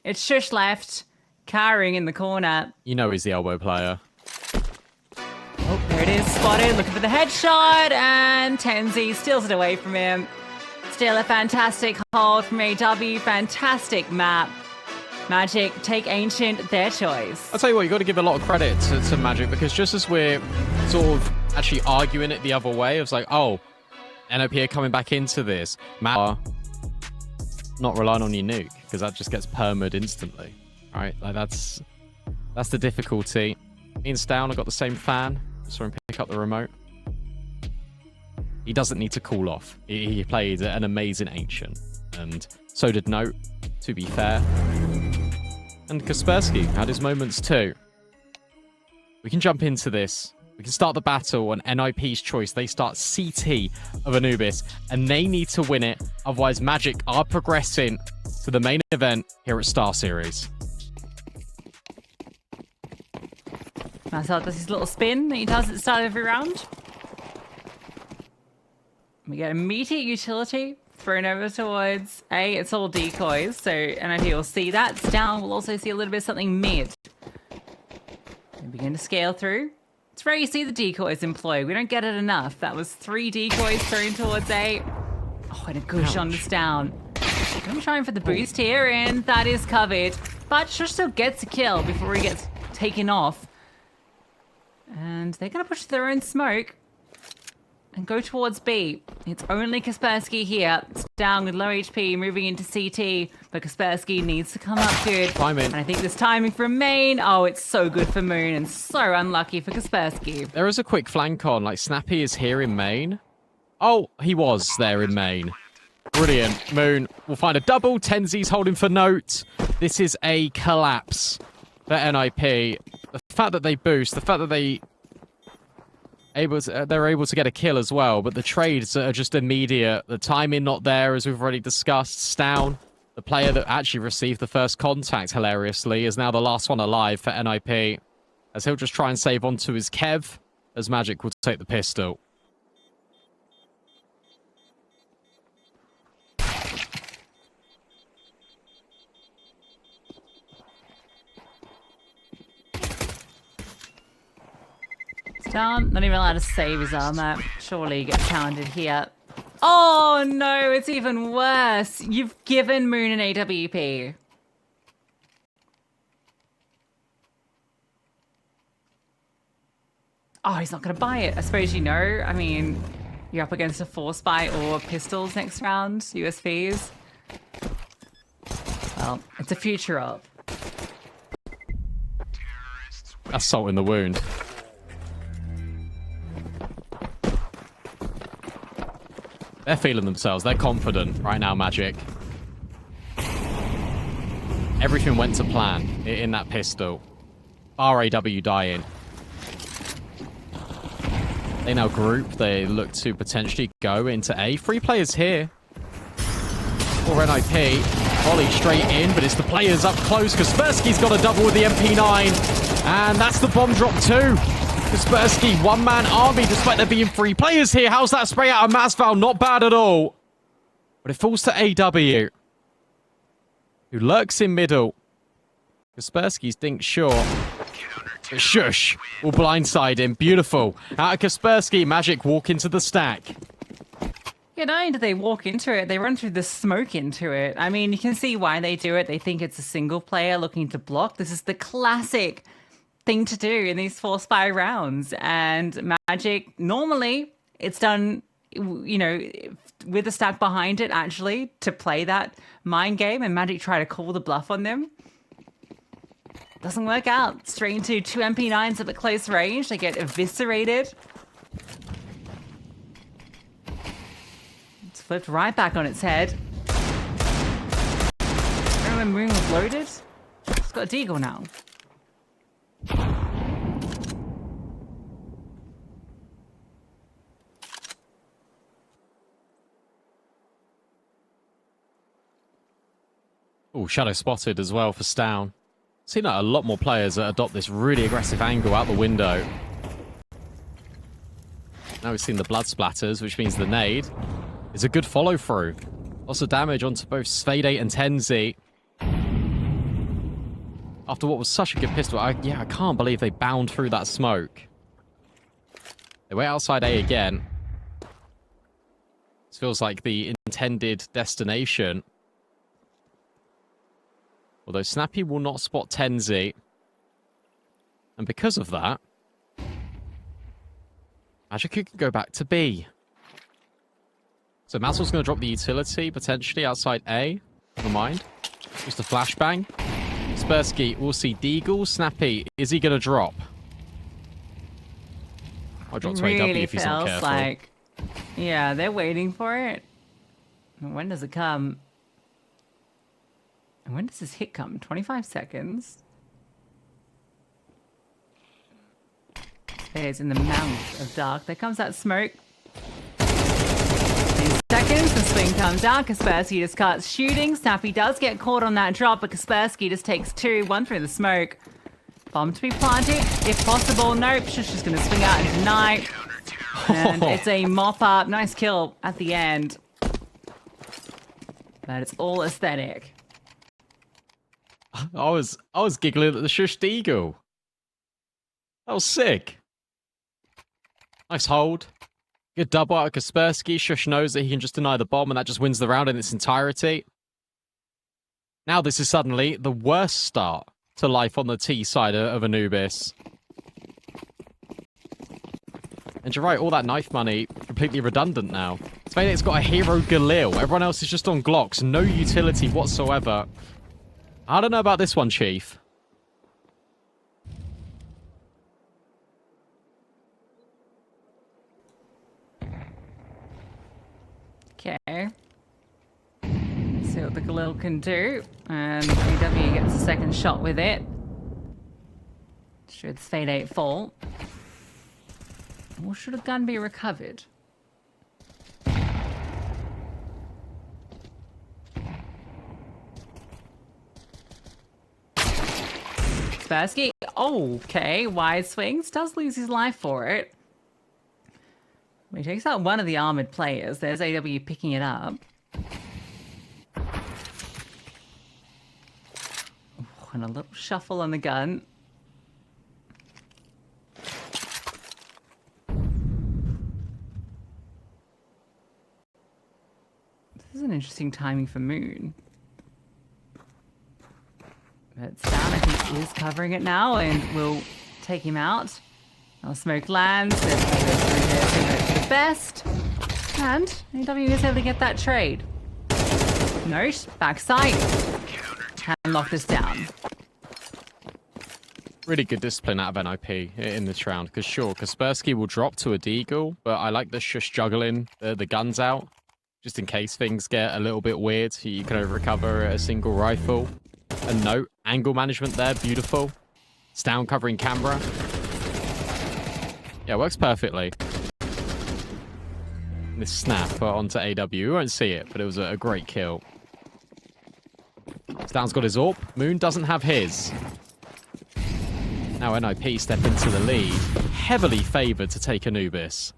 It's Shush left, cowering in the corner. You know he's the elbow player. Oh, there it is, spotted, looking for the headshot, and Tenzi steals it away from him. Still a fantastic hold from AW, fantastic map. Magic take Ancient, their choice. I'll tell you what, you've got to give a lot of credit to Magic, because just as we're sort of actually arguing it the other way, it's like, oh, NiP are coming back into this. Magic not relying on your nuke, because that just gets permed instantly. Right, like that's the difficulty. Ian's down, I got the same fan. Saw him pick up the remote. He doesn't need to cool off. He played an amazing Ancient, and so did Note, to be fair. And Kaspersky had his moments too. We can jump into this. We can start the battle on NiP's choice. They start CT of Anubis, and they need to win it. Otherwise, Magic are progressing to the main event here at StarSeries. Marcel does his little spin that he does at the start of every round. We get immediate utility thrown over towards A. It's all decoys, so NiP will see that. It's down. We'll also see a little bit of something mid. And begin to scale through. It's rare you see the decoys employed. We don't get it enough. That was 3 decoys thrown towards A. Oh, and a good shot on this down. I'm trying for the boost here, and that is covered. But Shush still gets a kill before he gets taken off. And they're going to push their own smoke and go towards B. It's only Kaspersky here. It's down with low HP, moving into CT. But Kaspersky needs to come up good. Timing. And I think this timing from main, oh, it's so good for Moon and so unlucky for Kaspersky. There is a quick flank on. Like, Snappy is here in main. Oh, he was there in main. Brilliant. Moon will find a double. Tenzi's holding for Note. This is a collapse for NiP. The fact that they boost, the fact that they're able to get a kill as well, but the trades are just immediate. The timing not there, as we've already discussed. Stown, the player that actually received the first contact, hilariously, is now the last one alive for NiP, as he'll just try and save onto his Kev, as Magic will take the pistol. Down, not even allowed to save his armor. Surely he gets pounded here. Oh no, it's even worse. You've given Moon an AWP. Oh, he's not going to buy it. I suppose you know. I mean, you're up against a Force Buy or pistols next round, USVs. Well, it's a future up. That's salt in the wound. They're feeling themselves. They're confident right now, Magic. Everything went to plan in that pistol. RAW dying. They now group. They look to potentially go into A. 3 players here. Or NiP. Volley straight in, but it's the players up close. Kaspersky's got a double with the MP9. And that's the bomb drop too. Kaspersky, one-man army, despite there being 3 players here. How's that spray out of Masval? Not bad at all. But it falls to AW, who lurks in middle. Kaspersky's dink sure. But Shush will blindside him. Beautiful. Out of Kaspersky, Magic walk into the stack. Yeah, not only do they walk into it, they run through the smoke into it. I mean, you can see why they do it. They think it's a single player looking to block. This is the classic thing to do in these Force Buy rounds. And Magic, normally, it's done you know, with a stack behind it, actually, to play that mind game and Magic try to call the bluff on them. Doesn't work out. Straight into 2 MP9s up at close range. They get eviscerated. It's flipped right back on its head. Remember when Moon was loaded? It's got a deagle now. Oh, shadow spotted as well for Stown. Seen a lot more players that adopt this really aggressive angle out the window. Now we've seen the blood splatters, which means the nade is a good follow through. Lots of damage onto both Svade and Tenzi. After what was such a good pistol, I can't believe they bound through that smoke. They went outside A again. This feels like the intended destination. Although Snappy will not spot Tenzi. And because of that, Magic can go back to B. So Maxwell's going to drop the utility, potentially, outside A. Never mind. Just a flashbang. Kaspersky will see Deagle. Snappy, is he going to drop? I'll drop to AW if he's not careful. Like, yeah, they're waiting for it. When does it come? And when does this hit come? 25 seconds. It's in the mouth of dark. There comes that smoke. In seconds, the swing comes out. Kaspersky just starts shooting. Snappy does get caught on that drop, but Kaspersky just takes 2, 1 through the smoke. Bomb to be planted, if possible. Nope, she's just going to swing out into night. And it's a mop up. Nice kill at the end. But it's all aesthetic. I was giggling at the Shush Deagle. That was sick. Nice hold. Good double out of Kaspersky. Shush knows that he can just deny the bomb, and that just wins the round in its entirety. Now this is suddenly the worst start to life on the T side of Anubis. And you're right, all that knife money, completely redundant now. Spade's got a hero Galil. Everyone else is just on Glocks. No utility whatsoever. I don't know about this one, Chief. Okay. See what the Galil can do. And AW gets a second shot with it. Should Fade 8 fall? Or should a gun be recovered? Kaspersky. Oh, okay. Wide swings. Does lose his life for it. He takes out one of the armored players. There's AW picking it up. Oh, and a little shuffle on the gun. This is an interesting timing for Moon. But Stan, I think, is covering it now and will take him out. Now smoke lands. There's go through there, so for the best. And AW is able to get that trade. Note, backside. And lock this down. Really good discipline out of NiP in this round. Because sure, Kaspersky will drop to a Deagle, but I like the Shush juggling the guns out. Just in case things get a little bit weird. You can over-recover a single rifle. And note, angle management there, beautiful. Stown covering camera. Yeah, works perfectly. This snap onto AW. You won't see it, but it was a great kill. Stown's got his AWP. Moon doesn't have his. Now NiP step into the lead. Heavily favoured to take Anubis.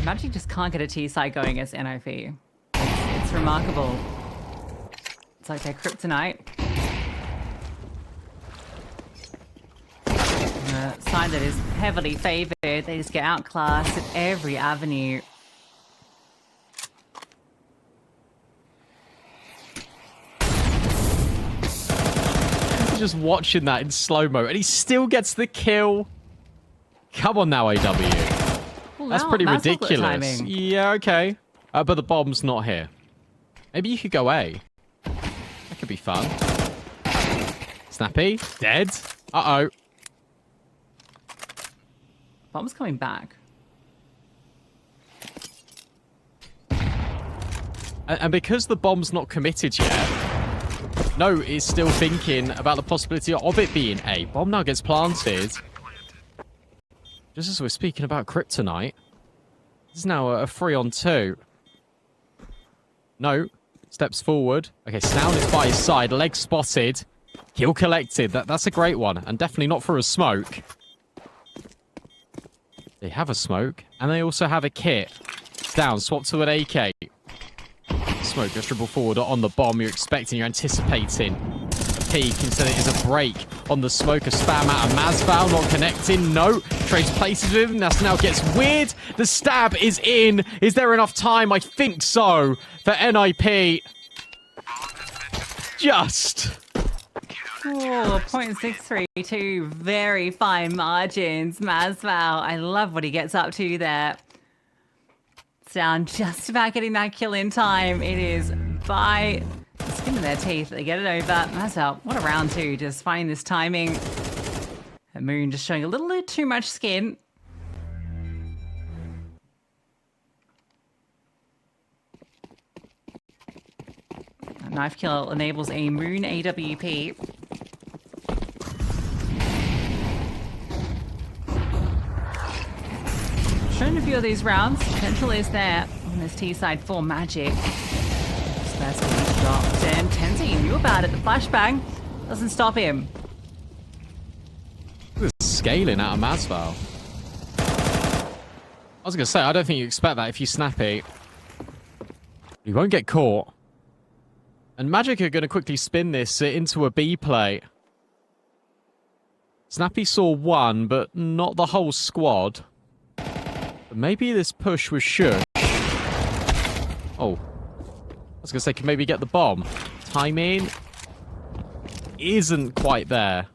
Magic just can't get a T-side going as NiP. It's remarkable. It's like their kryptonite. The side that is heavily favoured, they just get outclassed at every avenue. just watching that in slow-mo, and he still gets the kill. Come on now, AW. Well, That's now, pretty that's not good ridiculous. timing. Yeah, okay. But the bomb's not here. Maybe you could go A. That could be fun. Snappy, dead. Uh-oh. Bomb's coming back. And because the bomb's not committed yet, No is still thinking about the possibility of it being A. Bomb now gets planted. Just as we're speaking about Kryptonite, this is now a 3-on-2. No. Steps forward. Okay, Snown is by his side. Leg spotted. Kill collected. That's a great one. And definitely not for a smoke. They have a smoke. And they also have a kit. Down. Swap to an AK. Smoke just dribble forward on the bomb. You're expecting, you're anticipating a peek. Instead it is a break on the smoke. A spam out of Mazval. Not connecting. No. Trades places with him. That now gets weird. The stab is in. Is there enough time? I think so. For NiP. Just. Oh, 0.632. Very fine margins. Mazval. I love what he gets up to there. Down just about getting that kill in time. It is by the skin of their teeth. They get it over. Mazval, what a round two. Just finding this timing. And Moon just showing a little bit too much skin. A knife kill enables a Moon AWP. Shown a few of these rounds. Potential is there on this T side for Magic. That's getting dropped. And Tenzi knew about it. The flashbang doesn't stop him. Scaling out of Mazval. I was going to say, I don't think you expect that if you snappy. You won't get caught. And Magic are going to quickly spin this into a B play. Snappy saw one, but not the whole squad. But maybe this push was Shush. Oh. I was going to say, can maybe get the bomb. Timing isn't quite there.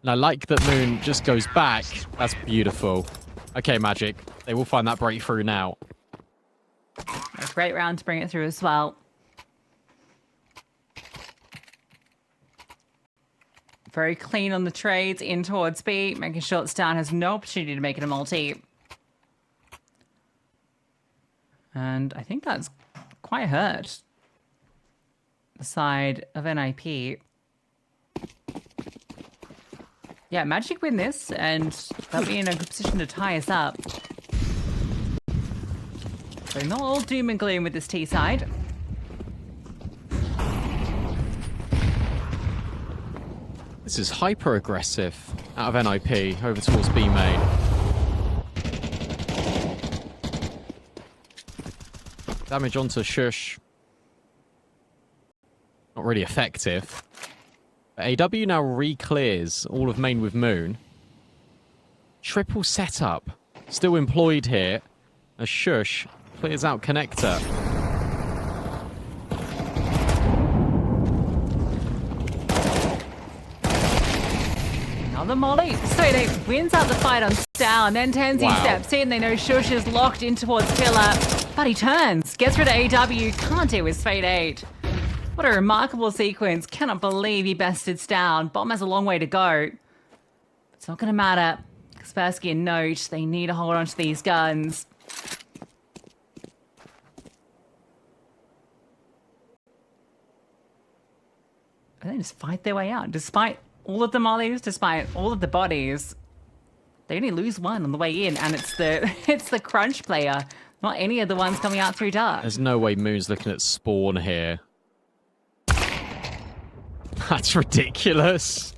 And I like that Moon just goes back. That's beautiful. Okay, Magic. They will find that breakthrough now. A great round to bring it through as well. Very clean on the trades in towards B. Making sure Stan has no opportunity to make it a multi. And I think that's quite hurt the side of NiP. Yeah, Magic win this, and they'll be in a good position to tie us up. So not all doom and gloom with this T side. This is hyper aggressive out of NiP over towards B main. Damage onto Shush. Not really effective. But AW now re-clears all of main with Moon. Triple setup. Still employed here. As Shush clears out Connector. Another molly. So they wins out the fight on Stal, and then Tenzi steps in. They know Shush is locked in towards Pillar. But he turns. Gets rid of AW. Can't do his Fate 8. What a remarkable sequence. Cannot believe he bested Stal. Bomb has a long way to go. It's not going to matter. Kaspersky and Note, they need to hold on to these guns. And they just fight their way out. Despite all of the mollies, despite all of the bodies, they only lose one on the way in. And it's the crunch player, not any of the ones coming out through dark. There's no way Moon's looking at Spawn here. That's ridiculous.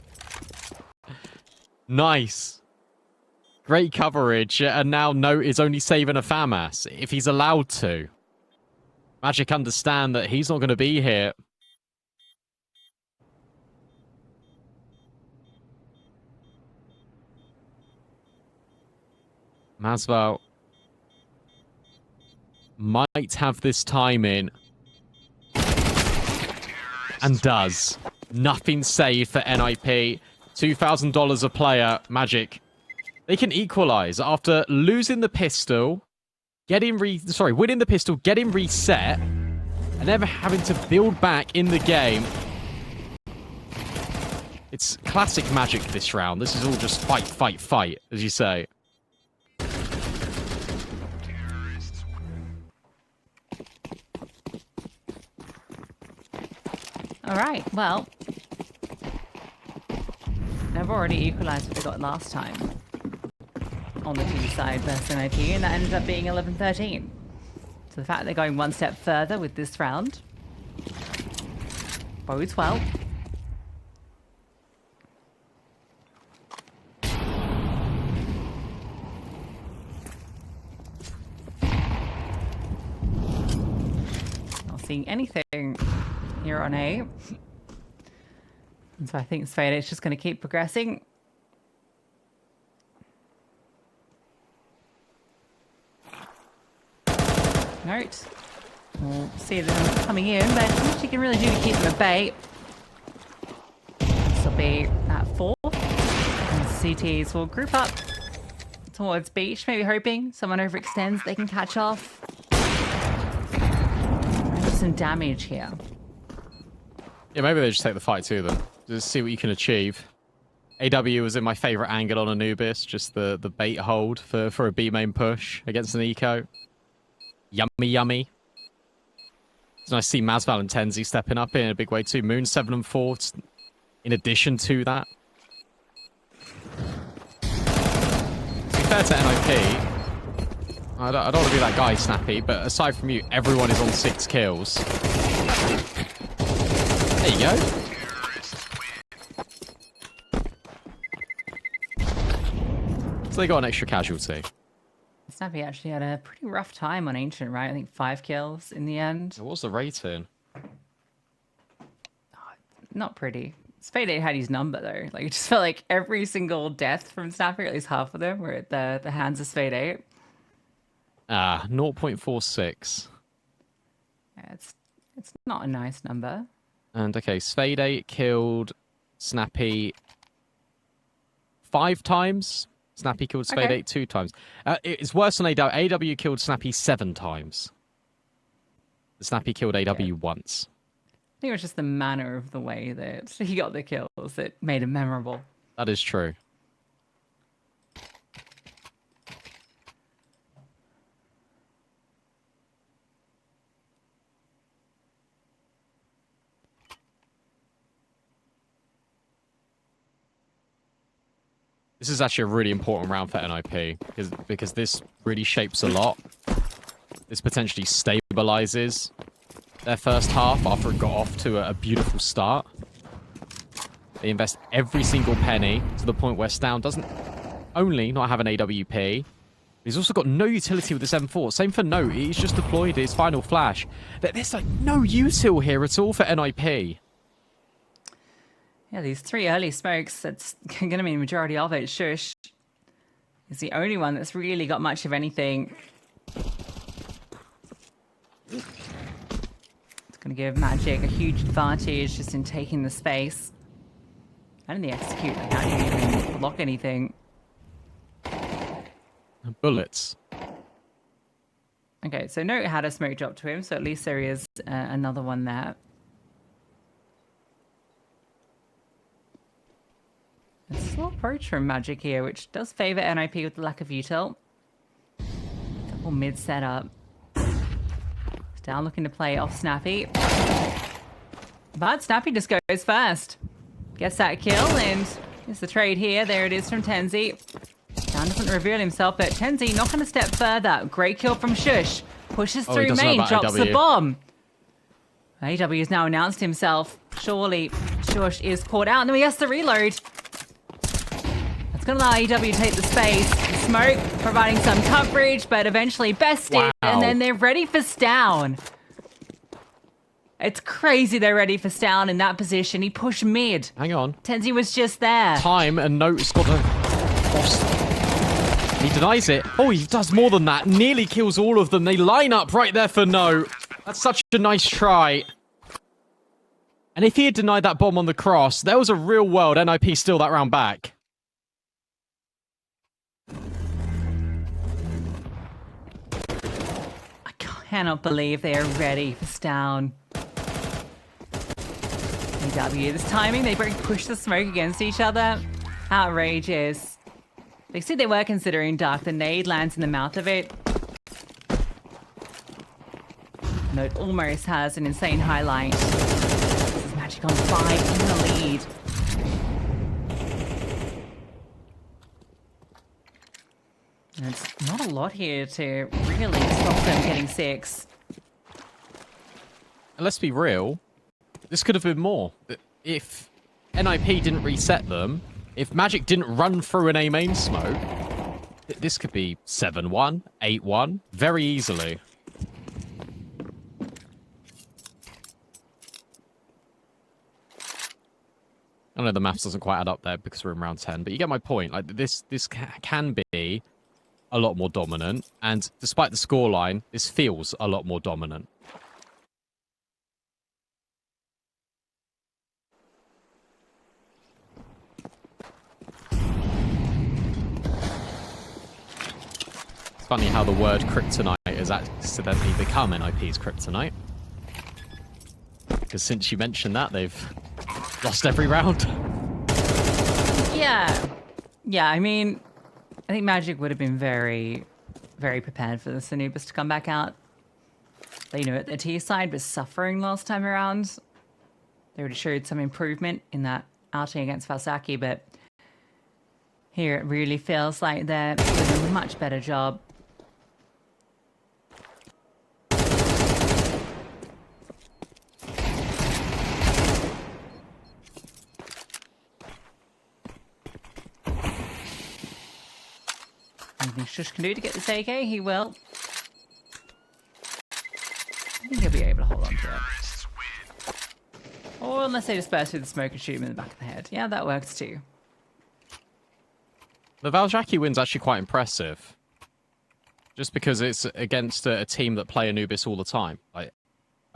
Nice. Great coverage. And now Note is only saving a FAMAS, if he's allowed to. Magic understand that he's not going to be here. Mazval might have this time in. And does. Nothing saved for NiP. $2,000 a player. Magic. They can equalize after losing the pistol, winning the pistol, getting reset, and never having to build back in the game. It's classic Magic this round. This is all just fight, fight, fight, as you say. All right, well, they've already equalized what they got last time on the team side versus NiP, and that ended up being 11-13. So the fact they're going one step further with this round bodes well. Not seeing anything here on A. And so I think Sveda is just going to keep progressing. Note. We'll see them coming in, but what you can really do to keep them at bay. This will be at 4. And CTs will group up towards beach, maybe hoping someone overextends, they can catch off. Some damage here. Yeah, maybe they just take the fight too then. Just see what you can achieve. AW was in my favorite angle on Anubis, just the bait hold for a B main push against an eco. Yummy, yummy. It's nice to see Masval and Tenzi stepping up in a big way too. Moon 7 and 4 in addition to that. To be fair to NiP, I don't want to be that guy, Snappy, but aside from you, everyone is on 6 kills. There you go. So they got an extra casualty. Snappy actually had a pretty rough time on Ancient, right? I think 5 kills in the end. What was the rating? Oh, not pretty. Spade had his number though. Like, it just felt like every single death from Snappy, at least half of them, were at the hands of Spade 8. 0.46. Yeah, it's not a nice number. And okay, Spade killed Snappy 5 times. Snappy killed Spade 8 2 times. It's worse than AW. AW killed Snappy 7 times. Snappy killed AW once. I think it was just the manner of the way that he got the kills that made him memorable. That is true. This is actually a really important round for NiP because this really shapes a lot. This potentially stabilizes their first half after it got off to a beautiful start. They invest every single penny to the point where Stown doesn't only not have an AWP, he's also got no utility with this M4. Same for Note, he's just deployed his final flash. There's like no util here at all for NiP. Yeah, these 3 early smokes, that's going to be the majority of it. Shush is the only one that's really got much of anything. It's going to give Magic a huge advantage just in taking the space. And in the execute, like, how do you even block anything? Bullets. Okay, so Note had a smoke drop to him, so at least there is another one there. A slow approach from Magic here, which does favor NiP with the lack of util. Double mid setup. Down looking to play off Snappy. But Snappy just goes first. Gets that kill, and here's the trade here. There it is from Tenzi. Down doesn't reveal himself, but Tenzi not going to step further. Great kill from Shush. Pushes through main, drops the bomb. AW has now announced himself. Surely Shush is caught out, and then he has to reload. Going to allow AW to take the space. Smoke providing some coverage, but eventually bested, and then they're ready for Stown. It's crazy they're ready for Stown in that position. He pushed mid. Hang on. Tenzi was just there. Time, and Note's got a... He denies it. Oh, he does more than that. Nearly kills all of them. They line up right there for Note. That's such a nice try. And if he had denied that bomb on the cross, there was a real world NiP steal that round back. I cannot believe they are ready for Stown. AW, this timing, they both push the smoke against each other. Outrageous. They said they were considering Dark. The nade lands in the mouth of it. Note almost has an insane highlight. This is Magic on 5 in the lead. And it's not a lot here to really stop them getting 6. And let's be real, this could have been more. If NiP didn't reset them, if Magic didn't run through an A main smoke, this could be 7-1, 8-1, very easily. I know the maths doesn't quite add up there because we're in round 10, but you get my point. Like this can be a lot more dominant, and despite the scoreline, this feels a lot more dominant. It's funny how the word kryptonite has accidentally become NiP's kryptonite. Because since you mentioned that, they've lost every round. Yeah. Yeah, I mean, I think Magic would have been very, very prepared for this Anubis to come back out. They knew it. Their T side was suffering last time around. They would have showed some improvement in that outing against Walczaki, but here it really feels like they're doing a much better job. Anything Shush can do to get this AK, he will. I think he'll be able to hold on to it. Or unless they disperse through the smoke and shoot him in the back of the head. Yeah, that works too. The Walczaki win's actually quite impressive. Just because it's against a team that play Anubis all the time. Like,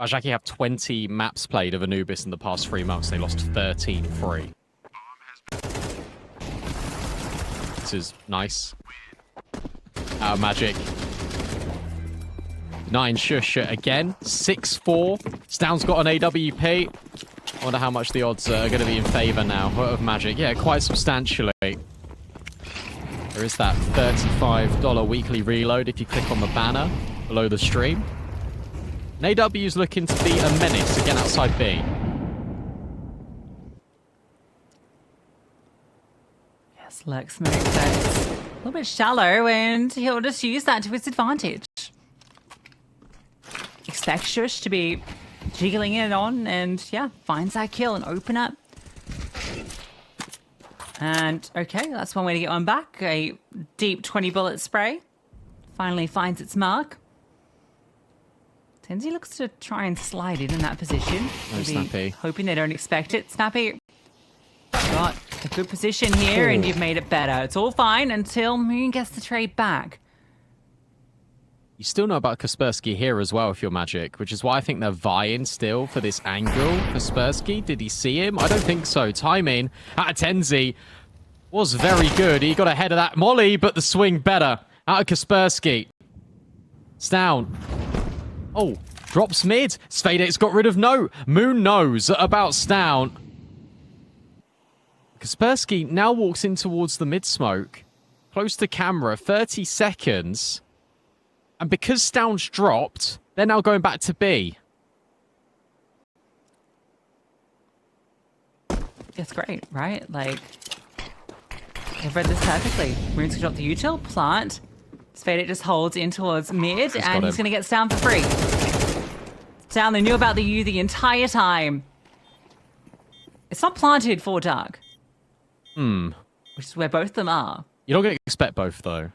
Walczaki have 20 maps played of Anubis in the past 3 months. They lost 13-3. This is nice. Out of Magic. 9 Shush again. 6-4. Stown's got an AWP. I wonder how much the odds are going to be in favour now of Magic. Yeah, quite substantially. There is that $35 weekly reload if you click on the banner below the stream. And AW's looking to be a menace again outside B. Yes, Lurk Smoke that's a little bit shallow, and he'll just use that to his advantage. Expect Shush to be jiggling it on, and yeah, finds that kill and open up. And okay, that's one way to get one back. A deep 20 bullet spray finally finds its mark. Tenzi looks to try and slide it in that position. No Snappy. Hoping they don't expect it. Snappy got a good position here, and you've made it better. It's all fine until Moon gets the trade back. You still know about Kaspersky here as well if you're Magic, which is why I think they're vying still for this angle. Kaspersky, did he see him? I don't think so. Timing out of Tenzi was very good. He got ahead of that molly, but the swing better. Out of Kaspersky. Stown. Oh, drops mid. Svadex got rid of no. Moon knows about Stown. Kaspersky now walks in towards the mid smoke. Close to camera, 30 seconds. And because Stown's dropped, they're now going back to B. It's great, right? Like, they've read this perfectly. Moon's gonna drop the util, plant. Svadex just holds in towards mid, and he's gonna get Stown for free. Stown, they knew about the U the entire time. It's not planted for Dark. Which is where both of them are. You're not going to expect both, though.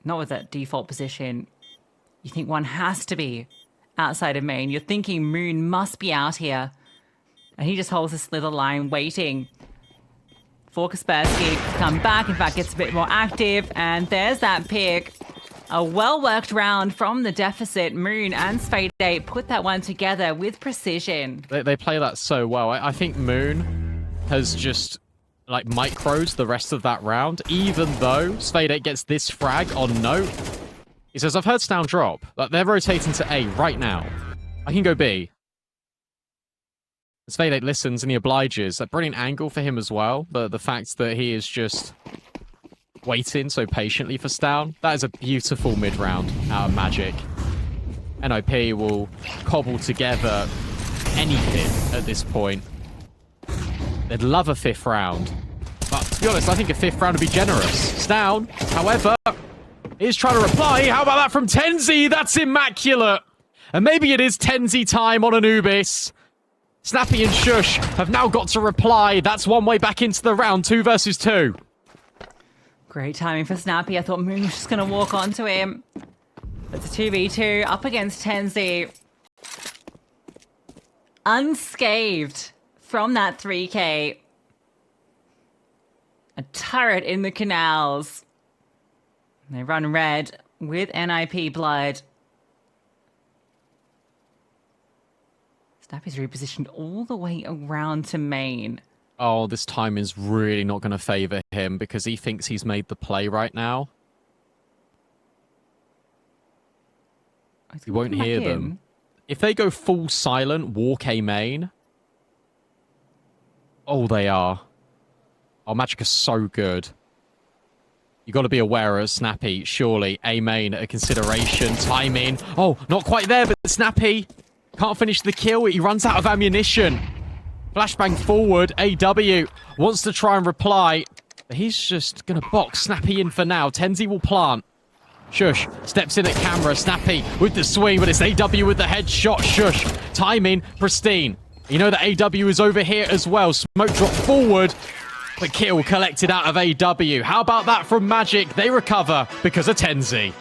Not with that default position. You think one has to be outside of main. You're thinking Moon must be out here. And he just holds the slither line waiting for Kaspersky to come back. In fact, gets a bit more active. And there's that pick. A well-worked round from the deficit. Moon and Spade8 put that one together with precision. They play that so well. I think Moon has just like micros the rest of that round, even though Spade8 gets this frag on note. He says, I've heard Snow drop. Like, they're rotating to A right now. I can go B. Spade8 listens and he obliges. A brilliant angle for him as well. But the fact that he is just waiting so patiently for Stown, that is a beautiful mid-round out of Magic. NiP will cobble together anything at this point. They'd love a 5th round. But to be honest, I think a 5th round would be generous. Stown, however, is trying to reply. How about that from Tenzi? That's immaculate. And maybe it is Tenzi time on Anubis. Snappy and Shush have now got to reply. That's one way back into the round, 2 versus 2. Great timing for Snappy. I thought Moon was just going to walk onto him. It's a 2v2 up against Tenzi. Unscathed from that 3K. A turret in the canals. They run red with NiP blood. Snappy's repositioned all the way around to main. Oh, this time is really not going to favor him because he thinks he's made the play right now. He won't hear them. If they go full silent, walk A main. Oh, they are. Oh, Magic is so good. You got to be aware of Snappy, surely. A main a consideration. Timing. Oh, not quite there, but Snappy can't finish the kill. He runs out of ammunition. Flashbang forward. AW wants to try and reply. But he's just going to box Snappy in for now. Tenzi will plant. Shush steps in at camera. Snappy with the swing, but it's AW with the headshot. Shush. Timing pristine. You know that AW is over here as well. Smoke drop forward. The kill collected out of AW. How about that from Magic? They recover because of Tenzi.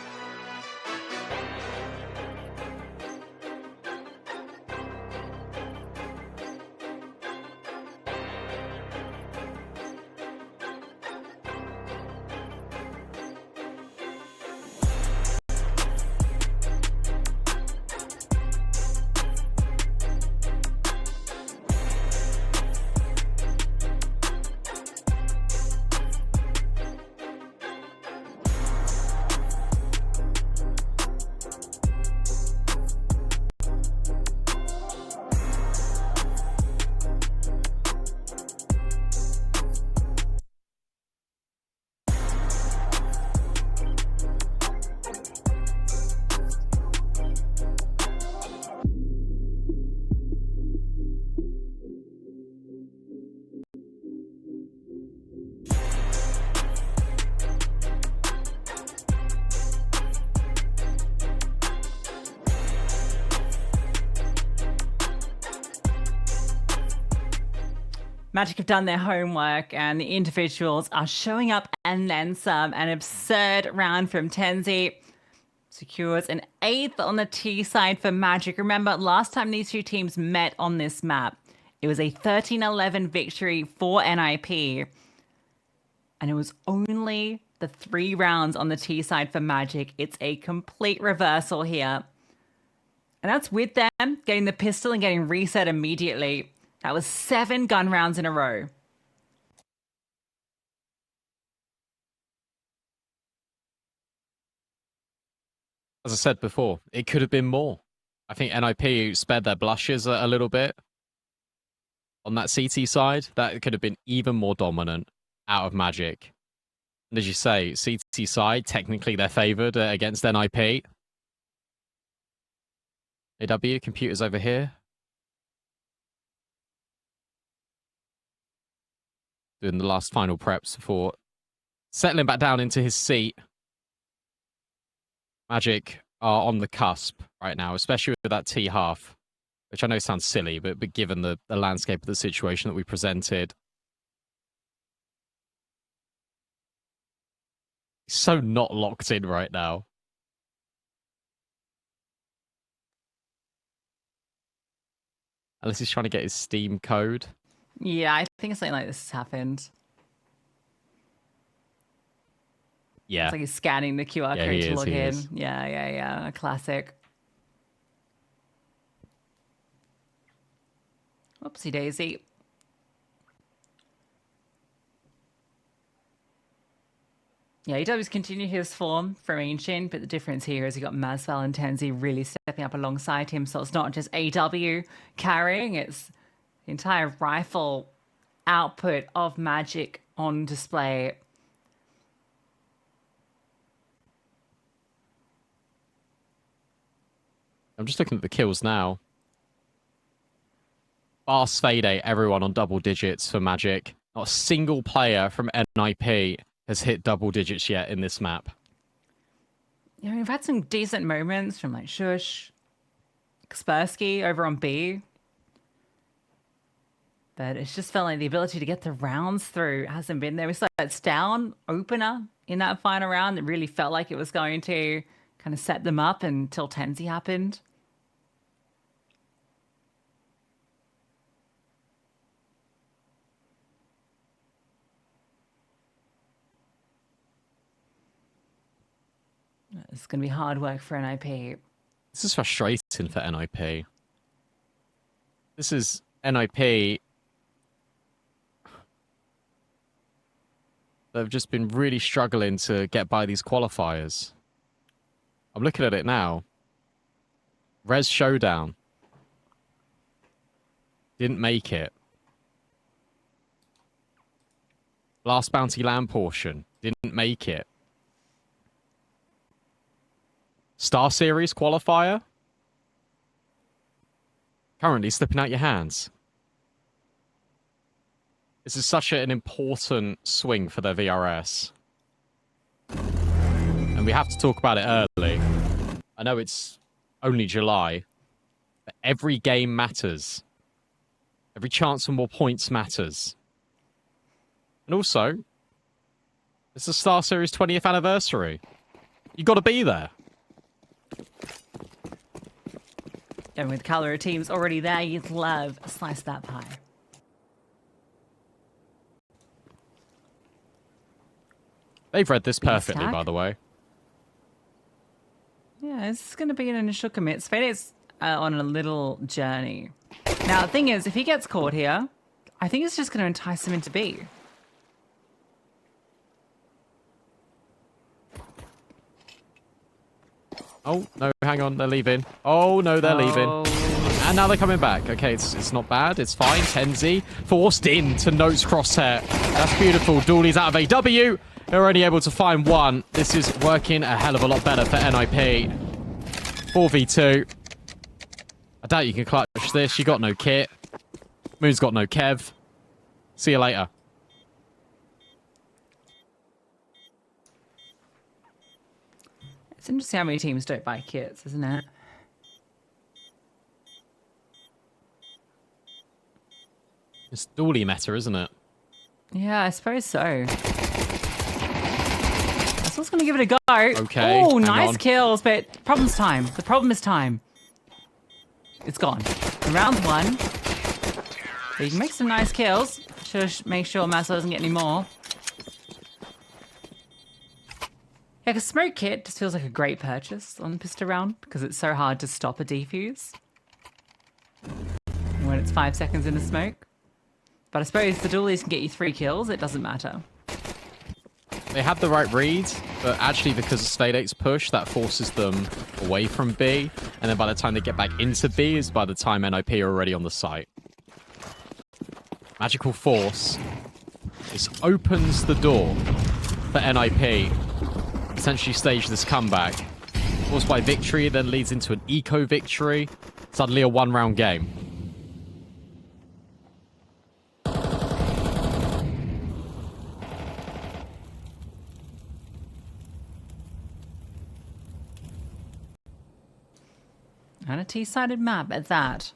Magic have done their homework and the individuals are showing up and then some. An absurd round from Tenzi secures an 8th on the T side for Magic. Remember, last time these two teams met on this map, it was a 13-11 victory for NiP. And it was only the 3 rounds on the T side for Magic. It's a complete reversal here. And that's with them getting the pistol and getting reset immediately. That was 7 gun rounds in a row. As I said before, it could have been more. I think NiP spared their blushes a little bit. On that CT side, that could have been even more dominant out of Magic. And as you say, CT side, technically they're favored against NiP. AW, computers over here. Doing the last final preps before settling back down into his seat. Magic are on the cusp right now, especially with that T half, which I know sounds silly, but given the landscape of the situation that we presented. He's so not locked in right now. Unless he's trying to get his Steam code. Yeah, I think something like this has happened. Yeah. It's like he's scanning the QR Yeah, code he to is, log he in. is. Yeah. A classic. Whoopsie daisy. Yeah, AW's continued his form from Ancient, but the difference here is you got Masval and Tenzi really stepping up alongside him, so it's not just AW carrying, it's the entire rifle output of Magic on display. I'm just looking at the kills now. Fast fade out, everyone on double digits for Magic. Not a single player from NiP has hit double digits yet in this map. Yeah, we've had some decent moments from like Shush, Kaspersky over on B. But it's just felt like the ability to get the rounds through hasn't been there. We saw that down opener in that final round that really felt like it was going to kind of set them up until Tenzi happened. It's going to be hard work for NiP. This is frustrating for NiP. This is NiP. They've just been really struggling to get by these qualifiers. I'm looking at it now. Res Showdown. Didn't make it. Last Bounty Land portion. Didn't make it. StarSeries qualifier. Currently slipping out your hands. This is such an important swing for their VRS. And we have to talk about it early. I know it's only July, but every game matters. Every chance for more points matters. And also, it's the StarSeries 20th anniversary. You got to be there. And with Calera teams already there, you'd love a slice of that pie. They've read this perfectly, by the way. Yeah, this is going to be an initial commit. Svede's on a little journey. Now, the thing is, if he gets caught here, I think it's just going to entice him into B. Oh, no, hang on, they're leaving. Oh, no, they're leaving. And now they're coming back. Okay, it's not bad, it's fine. Tenzi forced into Note's crosshair. That's beautiful. Dooley's out of AW. They're only able to find one. This is working a hell of a lot better for NiP. 4v2. I doubt you can clutch this. You got no kit. Moon's got no Kev. See you later. It's interesting how many teams don't buy kits, isn't it? It's Dooley meta, isn't it? Yeah, I suppose so. That's what's going to give it a go. Okay. Oh, nice on. kills, but problem's time. The problem is time. It's gone. In round one, so you can make some nice kills. Just make sure Massa doesn't get any more. Yeah, because Smoke Kit just feels like a great purchase on Pistol Round because it's so hard to stop a defuse when it's 5 seconds in a smoke. But I suppose the dualies can get you 3 kills, it doesn't matter. They had the right read, but actually because of State 8's push, that forces them away from B. And then by the time they get back into B is by the time NiP are already on the site. Magical Force. This opens the door for NiP. Essentially stage this comeback. Forced by victory, then leads into an eco victory. Suddenly a 1-round game. And a T-sided map at that.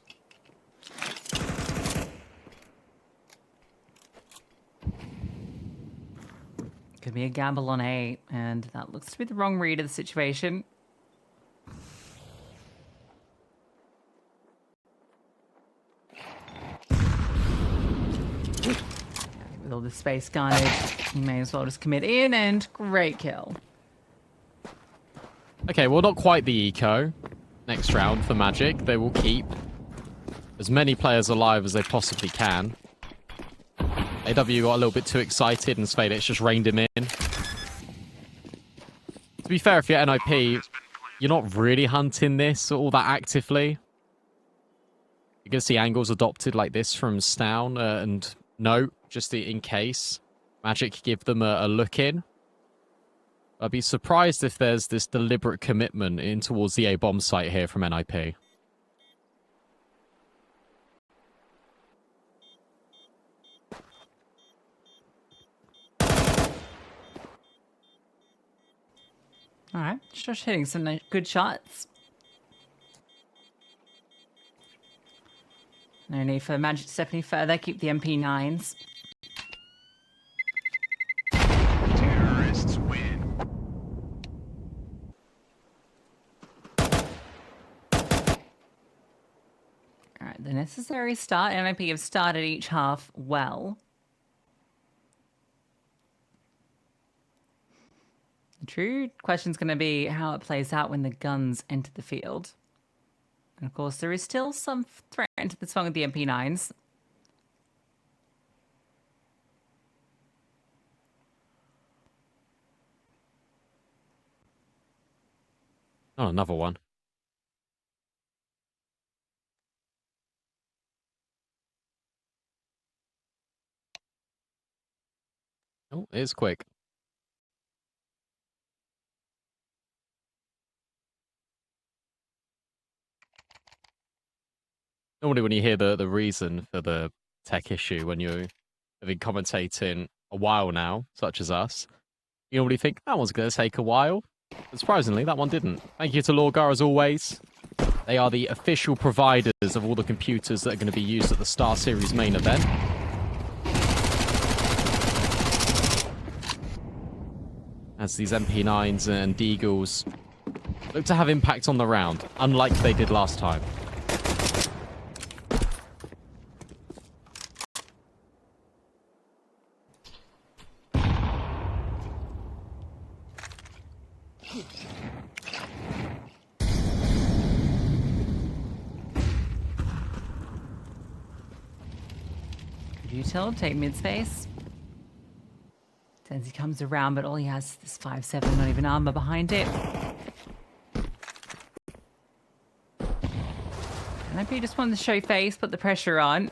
Could be a gamble on A, and that looks to be the wrong read of the situation. With all the space guarded, you may as well just commit in, and great kill. Okay, well, not quite the eco. Next round for Magic. They will keep as many players alive as they possibly can. AW got a little bit too excited and Svadex just reined him in. To be fair, if you're NiP, you're not really hunting this all that actively. You're going to see angles adopted like this from Stown and no, just in case. Magic give them a look in. I'd be surprised if there's this deliberate commitment in towards the A bomb site here from NiP. All right, just hitting some good shots. No need for Magic to step any further. Keep the MP9s. Terrorists win. All right, the necessary start. NiP have started each half well. The true question's going to be how it plays out when the guns enter the field. And of course, there is still some threat into this one with the MP9s. Oh, another one. Oh, it is quick. Normally when you hear the reason for the tech issue, when you have been commentating a while now, such as us, you normally think, that one's going to take a while. But surprisingly, that one didn't. Thank you to Lorgar as always. They are the official providers of all the computers that are going to be used at the StarSeries main event. As these MP9s and Deagles look to have impact on the round, unlike they did last time. Util, take mid space. Tenzi comes around, but all he has is this 5-7, not even armor behind it. NiP just wanted to show face, put the pressure on.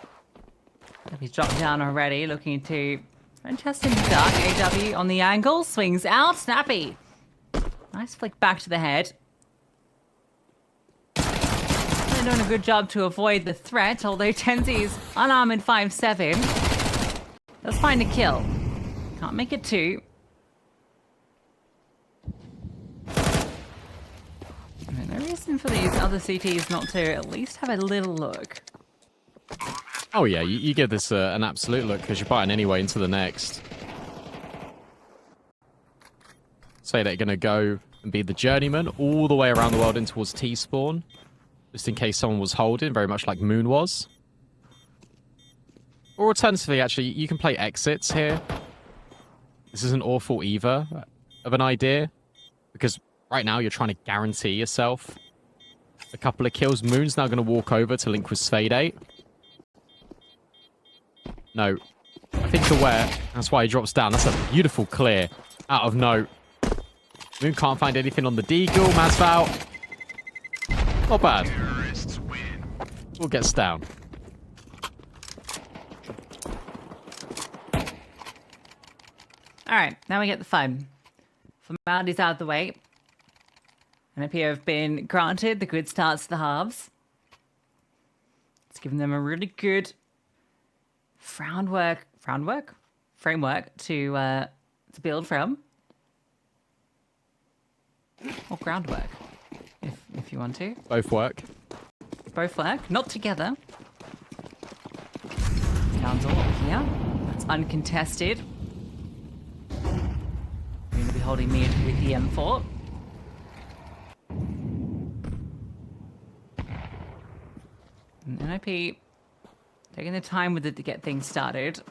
He's dropped down already, looking to test in the dark. AW on the angle, swings out, snappy. Nice flick back to the head. They're doing a good job to avoid the threat, although Tenzi's unarmored 5-7 does find a kill. Can't make it 2. No reason for these other CTs not to at least have a little look. Oh yeah, you give this an absolute look because you're biting anyway into the next. Say they're going to go and be the journeyman all the way around the world in towards T-spawn. Just in case someone was holding, very much like Moon was. Or alternatively, actually, you can play exits here. This isn't awful either of an idea. Because right now you're trying to guarantee yourself a couple of kills. Moon's now going to walk over to link with Svadeate. No. I think aware. That's why he drops down. That's a beautiful clear out of note. Moon can't find anything on the Deagle. Masval. Not bad. We'll get down. Alright, now we get the fun. Formalities out of the way. And NiP have been granted the good starts to the halves. It's given them a really good framework to build from. Or groundwork, if you want to. Both work. Both work, not together. Sounds all here. That's uncontested. We're going to be holding mid with the M4. And NiP taking the time with it to get things started.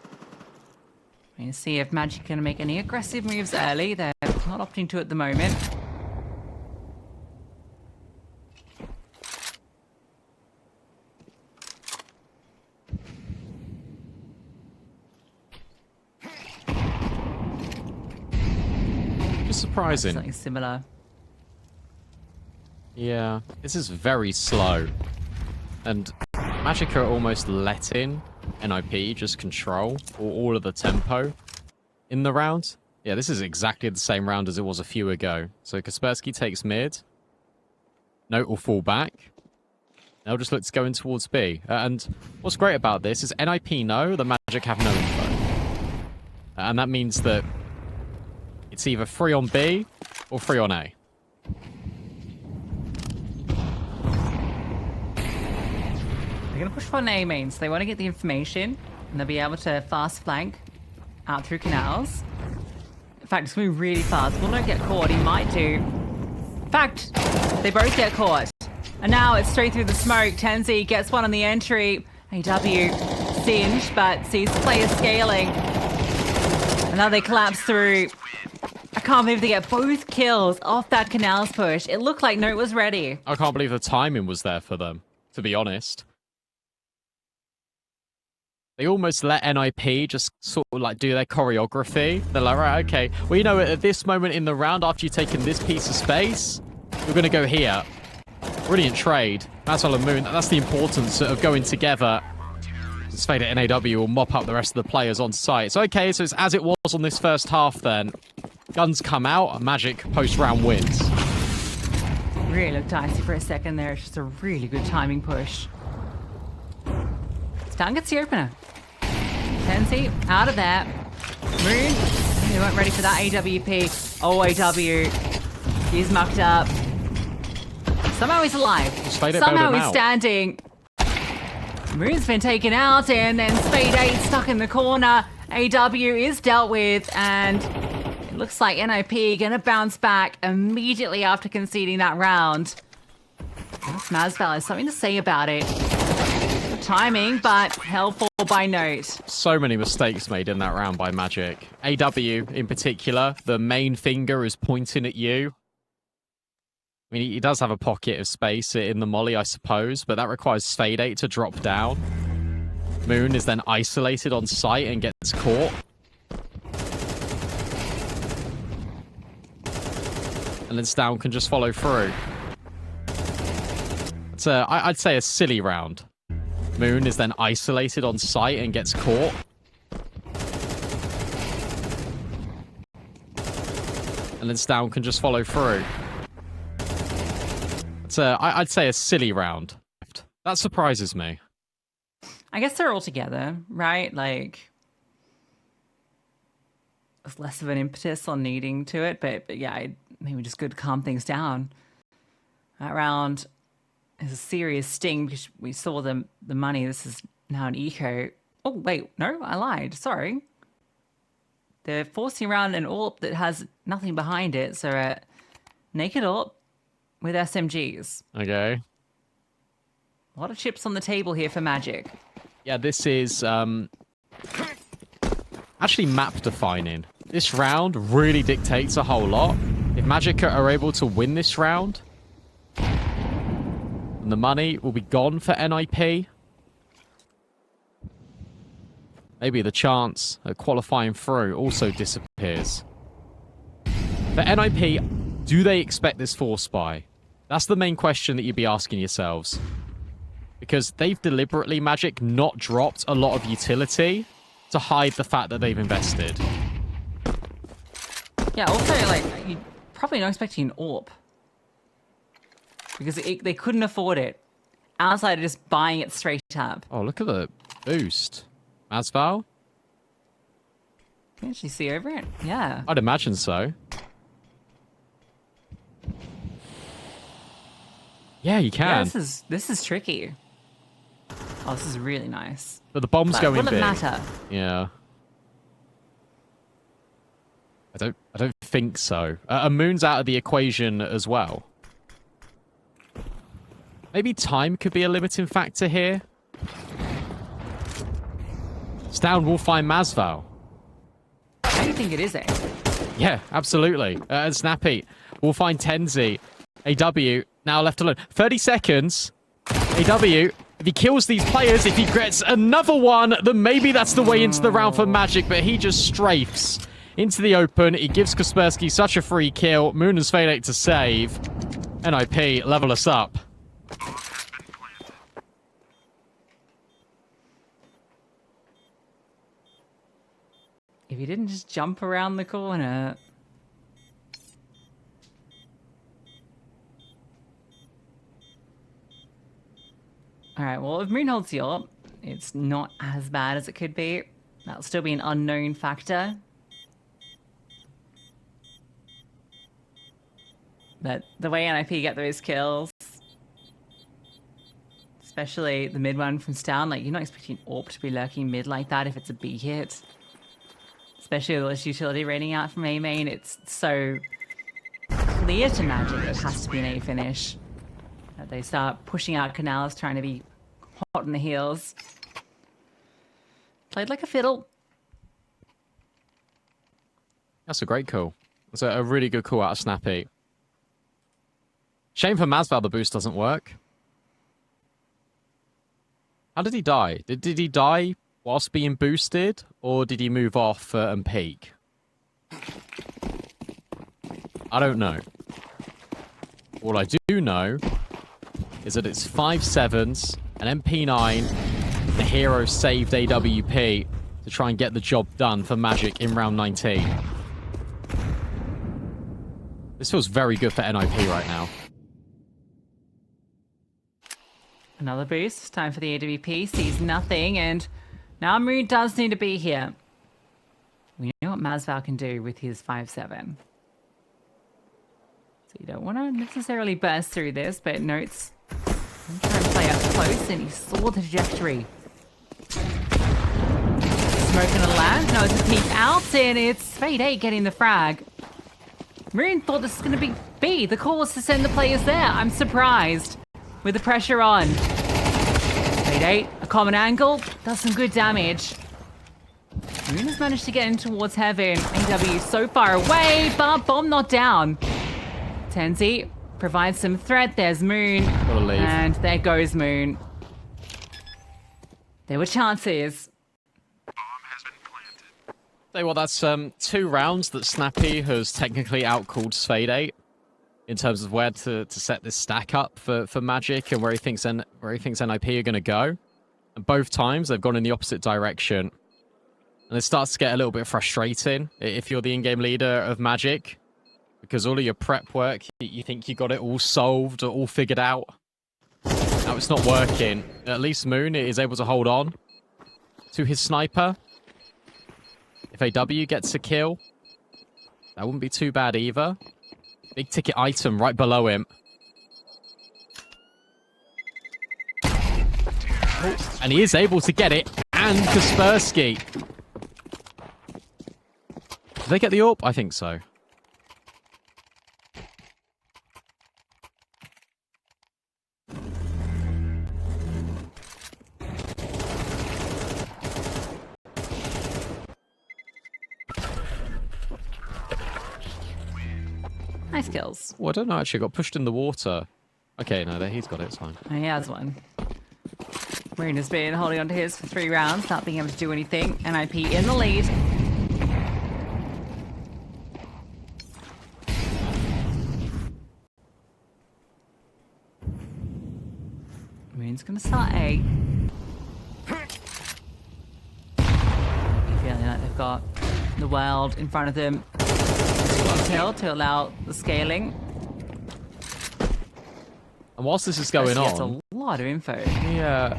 We're going to see if Magic can make any aggressive moves early. They're not opting to at the moment. surprising. Something similar. Yeah, this is very slow. And Magic are almost letting NiP just control all of the tempo in the round. Yeah, this is exactly the same round as it was a few ago. So Kaspersky takes mid. Note will fall back. They'll just look to go in towards B. And what's great about this is NiP know the Magic have no info. And that means that it's either free on B or free on A. They're going to push for an A main, so they want to get the information, and they'll be able to fast flank out through canals. In fact, it's going to be really fast. Will not get caught. He might do. In fact, they both get caught. And now it's straight through the smoke. Tenzi gets one on the entry. AW singed, but sees the player scaling. And now they collapse through. I can't believe they get both kills off that canals push. It looked like Note was ready. I can't believe the timing was there for them, to be honest. They almost let NiP just sort of like do their choreography. They're like, right, okay. Well, you know, at this moment in the round, after you've taken this piece of space, we're going to go here. Brilliant trade. Masval and Moon, that's the importance of going together. Spade at NAW will mop up the rest of the players on site. So, okay, so it's as it was on this first half then. Guns come out, Magic post-round wins. Really looked dicey for a second there. It's just a really good timing push. Stan gets the opener. Tenzi out of that. Moon, they weren't ready for that AWP. Oh, AW. He's mucked up. Somehow he's alive. Somehow he's standing. Moon's been taken out, and then Spade 8 stuck in the corner. AW is dealt with, and it looks like NiP gonna bounce back immediately after conceding that round. Masval has something to say about it. Timing, but helpful by Note. So many mistakes made in that round by Magic. AW in particular, the main finger is pointing at you. I mean, he does have a pocket of space in the molly, I suppose, but that requires Fade 8 to drop down. Moon is then isolated on site and gets caught. And then Stown can just follow through. It's I'd say a silly round. Moon is then isolated on site and gets caught. And then Stown can just follow through. It's I'd say a silly round. That surprises me. I guess they're all together, right? Like, there's less of an impetus on needing to it, but yeah, maybe just good to calm things down. That round is a serious sting because we saw the money. This is now an eco. Oh, wait, no, I lied. Sorry. They're forcing around an AWP that has nothing behind it, so a naked AWP with SMGs. Okay. A lot of chips on the table here for Magic. Yeah, this is actually map defining. This round really dictates a whole lot. If Magic are able to win this round, then the money will be gone for NiP. Maybe the chance at qualifying through also disappears. For NiP, do they expect this force buy? That's the main question that you'd be asking yourselves. Because they've deliberately, Magic, not dropped a lot of utility to hide the fact that they've invested. Yeah, also, like, you're probably not expecting an AWP. Because they couldn't afford it. Outside of just buying it straight up. Oh, look at the boost. Masval? Can you actually see over it? Yeah. I'd imagine so. Yeah, you can. Yeah, this is tricky. Oh, this is really nice. But the bomb's going big. Will it matter? Yeah. I don't think so. Moon's out of the equation as well. Maybe time could be a limiting factor here. Stown will find Masval. I don't think it is, eh? Yeah, absolutely. And Snappy will find Tenzi. AW now left alone. 30 seconds. AW, if he kills these players, if he gets another one, then maybe that's the way into the round for Magic, but he just strafes. into the open. He gives Kaspersky such a free kill. Moon has Fade 8 to save. NiP level us up. If he didn't just jump around the corner. Alright, well, if Moon holds you up, it's not as bad as it could be. That'll still be an unknown factor. But the way NiP get those kills, especially the mid one from Stan, like, you're not expecting AWP to be lurking mid like that if it's a B hit. Especially with this utility rating out from A main, it's so clear to Magic it has to be an A finish. They start pushing out canals, trying to be hot in the heels. Played like a fiddle. That's a great call. That's a really good call out of Snappy. Shame for Masval the boost doesn't work. How did he die? Did he die whilst being boosted, or did he move off and peak? I don't know. All I do know is that it's 5-7s, an MP9, the hero saved AWP to try and get the job done for Magic in round 19. This feels very good for NiP right now. Another boost. Time for the AWP. Sees nothing, and now Moon does need to be here. We know what Masval can do with his 5-7. So you don't want to necessarily burst through this, but notes. I'm trying to play up close, and he saw the trajectory. Smoke and a land. No, it's a peek out, and it's Fade 8 getting the frag. Moon thought this was going to be B. The call was to send the players there. I'm surprised. With the pressure on. Fade 8, a common angle, does some good damage. Moon has managed to get in towards heaven. AW so far away, but bomb not down. Tenzi provides some threat. There's Moon. And there goes Moon. There were chances. Say what, that's 2 rounds that Snappy has technically outcalled Fade 8 in terms of where to set this stack up for Magic and where he thinks NiP are going to go. And both times they've gone in the opposite direction. And it starts to get a little bit frustrating if you're the in-game leader of Magic, because all of your prep work, you think you got it all solved or all figured out. Now it's not working. At least Moon is able to hold on to his sniper. If AW gets a kill, that wouldn't be too bad either. Big ticket item right below him. Oh, and he is able to get it. And Kaspersky. Did they get the AWP? I think so. Nice kills. Oh, I don't know, actually. Got pushed in the water. Okay, no, he's got it. It's fine. Oh, he has one. Moon has been holding on to his for 3 rounds, not being able to do anything. NiP in the lead. Moon's gonna start A. Feeling like they've got the world in front of them to allow the scaling. And whilst this is going on... That's a lot of info. Yeah.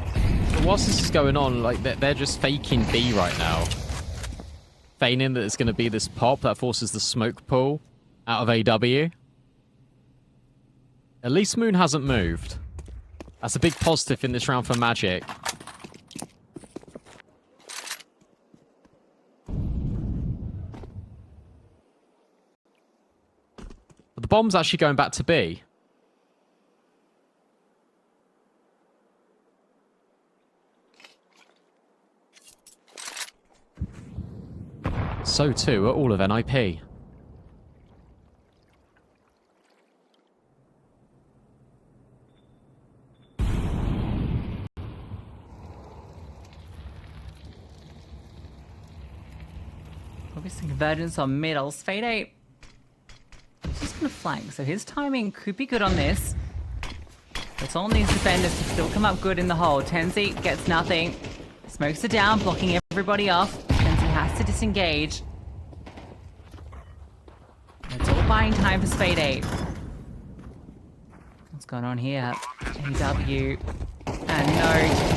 But whilst this is going on, like, they're just faking B right now. Feigning that it's going to be this pop that forces the smoke pool out of AW. At least Moon hasn't moved. That's a big positive in this round for Magic. But the bomb's actually going back to B. So too are all of NiP. Obviously, convergence on middles. Fade 8. He's just going to flank, so his timing could be good on this. It's all these defenders to still come up good in the hole. Tenzi gets nothing. Smokes are down, blocking everybody off. Tenzi has to disengage. It's all buying time for Spade 8. What's going on here? AW. And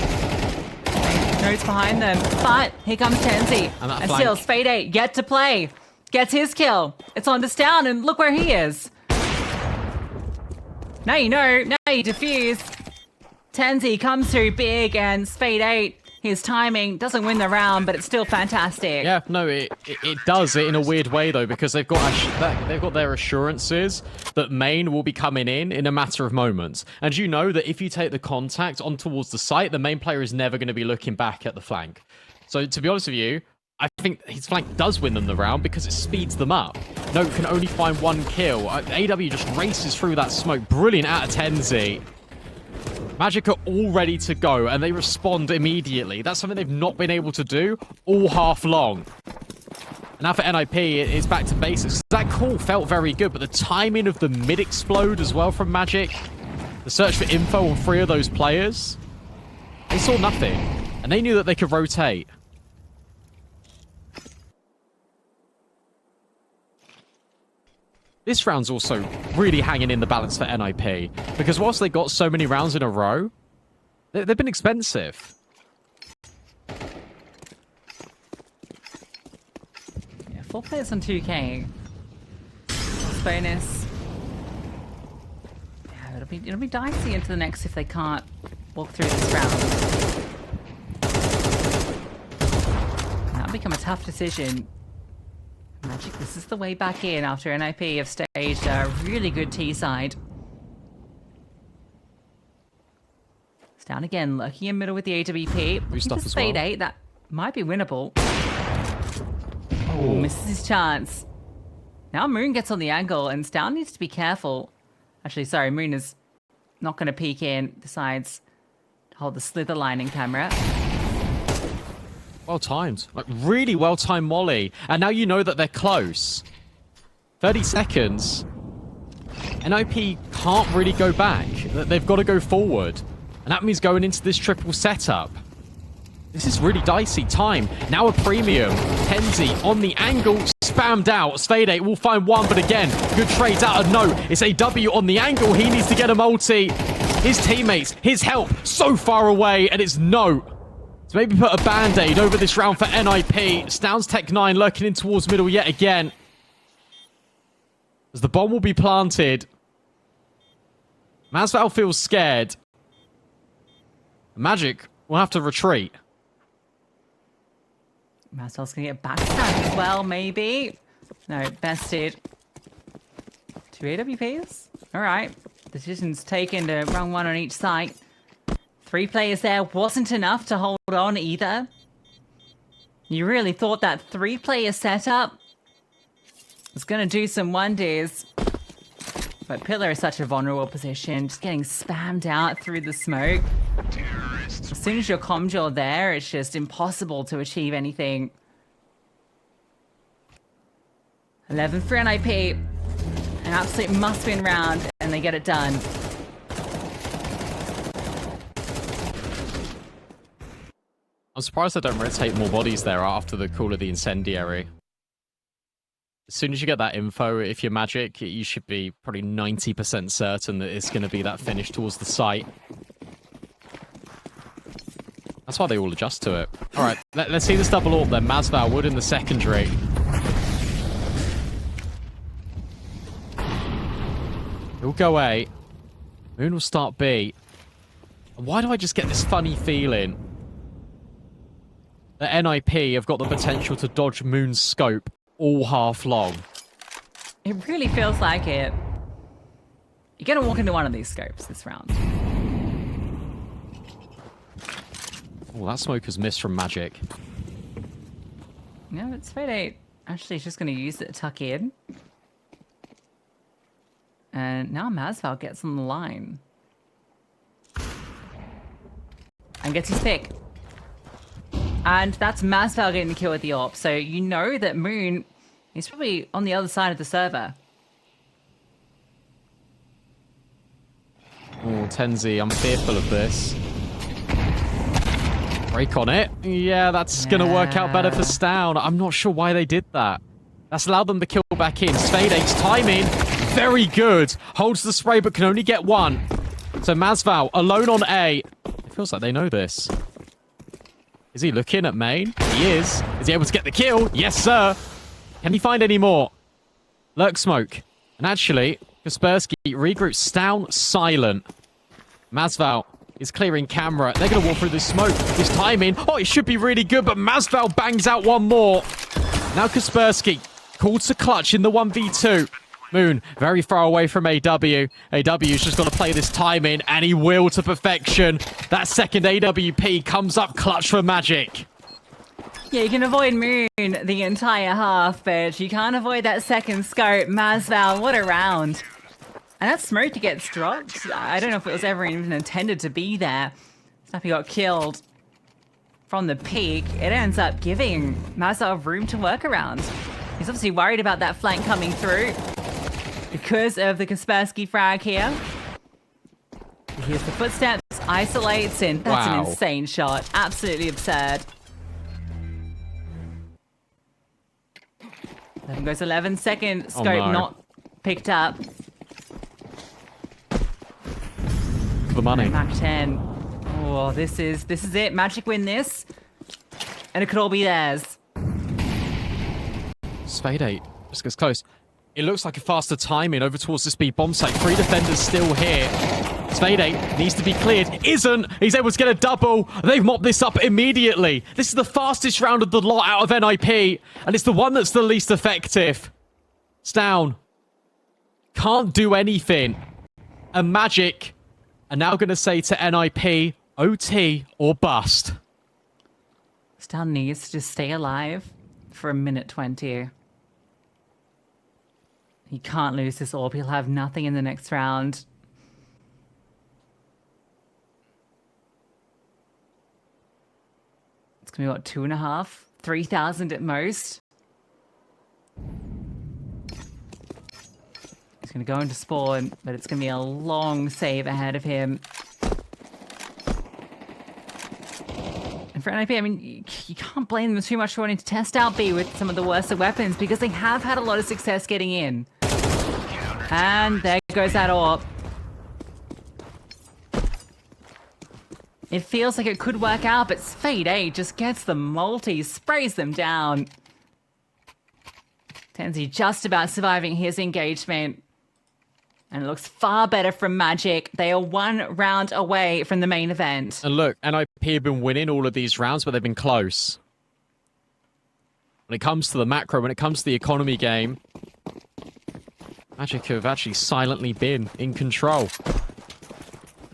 Node's behind them. But here comes Tenzi. And still, Spade 8 yet to play. Gets his kill. It's on to Stown, and look where he is. Now you know. Now you defuse. Tenzi comes through big, and Spade 8, his timing doesn't win the round, but it's still fantastic. Yeah, no, it does it in a weird way though, because they've got their assurances that main will be coming in a matter of moments, and you know that if you take the contact on towards the site, the main player is never going to be looking back at the flank. So to be honest with you, I think his flank does win them the round because it speeds them up. Note can only find one kill. AW just races through that smoke. Brilliant out of Tenzi. Magic are all ready to go, and they respond immediately. That's something they've not been able to do all half long. Now for NiP, it's back to basics. That call felt very good, but the timing of the mid-explode as well from Magic, the search for info on 3 of those players, they saw nothing, and they knew that they could rotate. This round's also really hanging in the balance for NiP, because whilst they got so many rounds in a row, they've been expensive. Yeah, 4 players on 2k. Bonus. Yeah, it'll be dicey into the next if they can't walk through this round. That'll become a tough decision. Magic, this is the way back in after NiP have staged a really good T side. It's down again, lurking in middle with the AWP. Looking for Spade 8, that might be winnable. Oh, misses his chance. Now Moon gets on the angle, and Stown needs to be careful. Actually, sorry, Moon is not going to peek in, decides to hold the slither line in camera. Well timed. Like, really well timed molly. And now you know that they're close. 30 seconds. NiP can't really go back. They've got to go forward. And that means going into this triple setup. This is really dicey time. Now a premium. Tenzi on the angle. Spammed out. Spade 8 will find one, but again, good trades out of Note. It's AW on the angle. He needs to get a multi. His teammates, his help, so far away, and it's Note. So maybe put a band-aid over this round for NiP. Stown's Tech 9 lurking in towards middle yet again. As the bomb will be planted. Masval feels scared. Magic will have to retreat. Masval's going to get backstabbed as well, maybe. No, bested. 2 AWPs? Alright. Decisions taken to run one on each side. 3 players there wasn't enough to hold on either. You really thought that 3-player setup was going to do some wonders. But Pillar is such a vulnerable position, just getting spammed out through the smoke. As soon as you're Comjor there, it's just impossible to achieve anything. 11 for NiP. An absolute must-win round, and they get it done. I'm surprised they don't rotate more bodies there after the call of the incendiary. As soon as you get that info, if you're Magic, you should be probably 90% certain that it's going to be that finish towards the site. That's why they all adjust to it. Alright, let's see this double AWP then. Masval Wood in the secondary. He'll go A. Moon will start B. Why do I just get this funny feeling that NiP have got the potential to dodge Moon's scope all half long? It really feels like it. You're going to walk into one of these scopes this round. Oh, that smoke has missed from Magic. No, it's Fade 8. Actually, he's just going to use it to tuck in. And now Masval gets on the line. And gets his pick. And that's Masval getting the kill with the AWP. So you know that Moon is probably on the other side of the server. Oh, Tenzi, I'm fearful of this. Break on it. Yeah, that's going to work out better for Stown. I'm not sure why they did that. That's allowed them to kill back in. Spade's timing, very good. Holds the spray, but can only get one. So Masval, alone on A. It feels like they know this. Is he looking at main? He is. Is he able to get the kill? Yes, sir. Can he find any more? Lurk smoke. And actually, Kaspersky regroups. Stown silent. Masval is clearing camera. They're going to walk through the smoke. His timing. Oh, it should be really good, but Masval bangs out one more. Now Kaspersky called to clutch in the 1v2. Moon very far away from AW. AW's just got to play this timing, and he will to perfection. That second AWP comes up clutch for Magic. Yeah, you can avoid Moon the entire half, but you can't avoid that second scope. Masval, what a round. And that smoke gets dropped. I don't know if it was ever even intended to be there. Snappy got killed from the peak. It ends up giving Masval room to work around. He's obviously worried about that flank coming through because of the Kaspersky frag here. He hears the footsteps, isolates, and that's an insane shot. Absolutely absurd. 11 goes 11 second. Scope not picked up. The money. Back 10. Oh, this is it. Magic win this, and it could all be theirs. Spade 8 just gets close. It looks like a faster timing over towards the speed bomb site. 3 defenders still here. Spade 8 needs to be cleared. Isn't. He's able to get a double. They've mopped this up immediately. This is the fastest round of the lot out of NiP, and it's the one that's the least effective. Stown can't do anything. And Magic are now going to say to NiP, OT or bust. Stown needs to just stay alive for a minute 20. He can't lose this AWP. He'll have nothing in the next round. It's going to be, what, 2.5? 3,000 at most? He's going to go into spawn, but it's going to be a long save ahead of him. And for NiP, I mean, you can't blame them too much for wanting to test out B with some of the worst of weapons because they have had a lot of success getting in. And there goes that AWP. It feels like it could work out, but Fade 8 just gets the multi, sprays them down. Tenzi just about surviving his engagement. And it looks far better from Magic. They are 1 round away from the main event. And look, NiP have been winning all of these rounds, but they've been close. When it comes to the macro, when it comes to the economy game, Magic have actually silently been in control.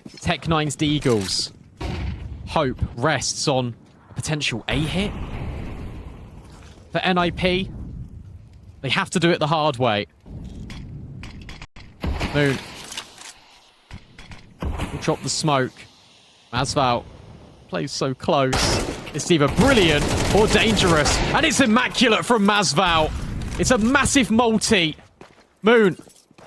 Tech9's Deagles. Hope rests on a potential A hit. For NiP, they have to do it the hard way. Moon. We'll drop the smoke. Masval plays so close. It's either brilliant or dangerous. And it's immaculate from Masval. It's a massive multi. Moon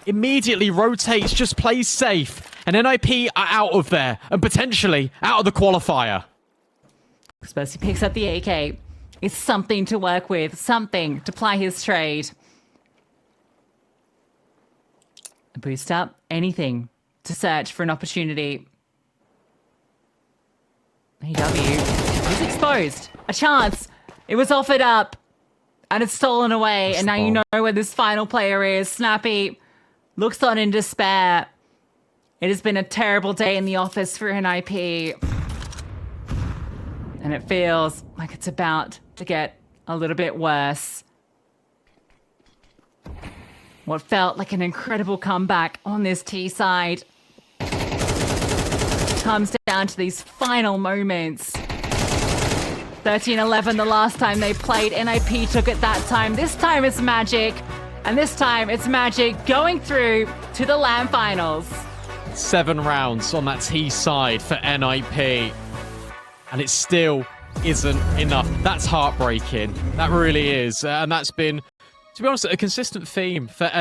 immediately rotates, just plays safe. And NiP are out of there and potentially out of the qualifier. Spursy picks up the AK. It's something to work with, something to ply his trade. A boost up, anything to search for an opportunity. AW is exposed. A chance. It was offered up. And it's stolen away. And now you know where this final player is. Snappy looks on in despair. It has been a terrible day in the office for NiP. And it feels like it's about to get a little bit worse. What felt like an incredible comeback on this T side comes down to these final moments. 13-11 the last time they played. NiP took it that time. This time it's Magic. And this time it's Magic going through to the LAN finals. 7 rounds on that T side for NiP. And it's still isn't enough. That's heartbreaking. That really is. And that's been, to be honest, a consistent theme for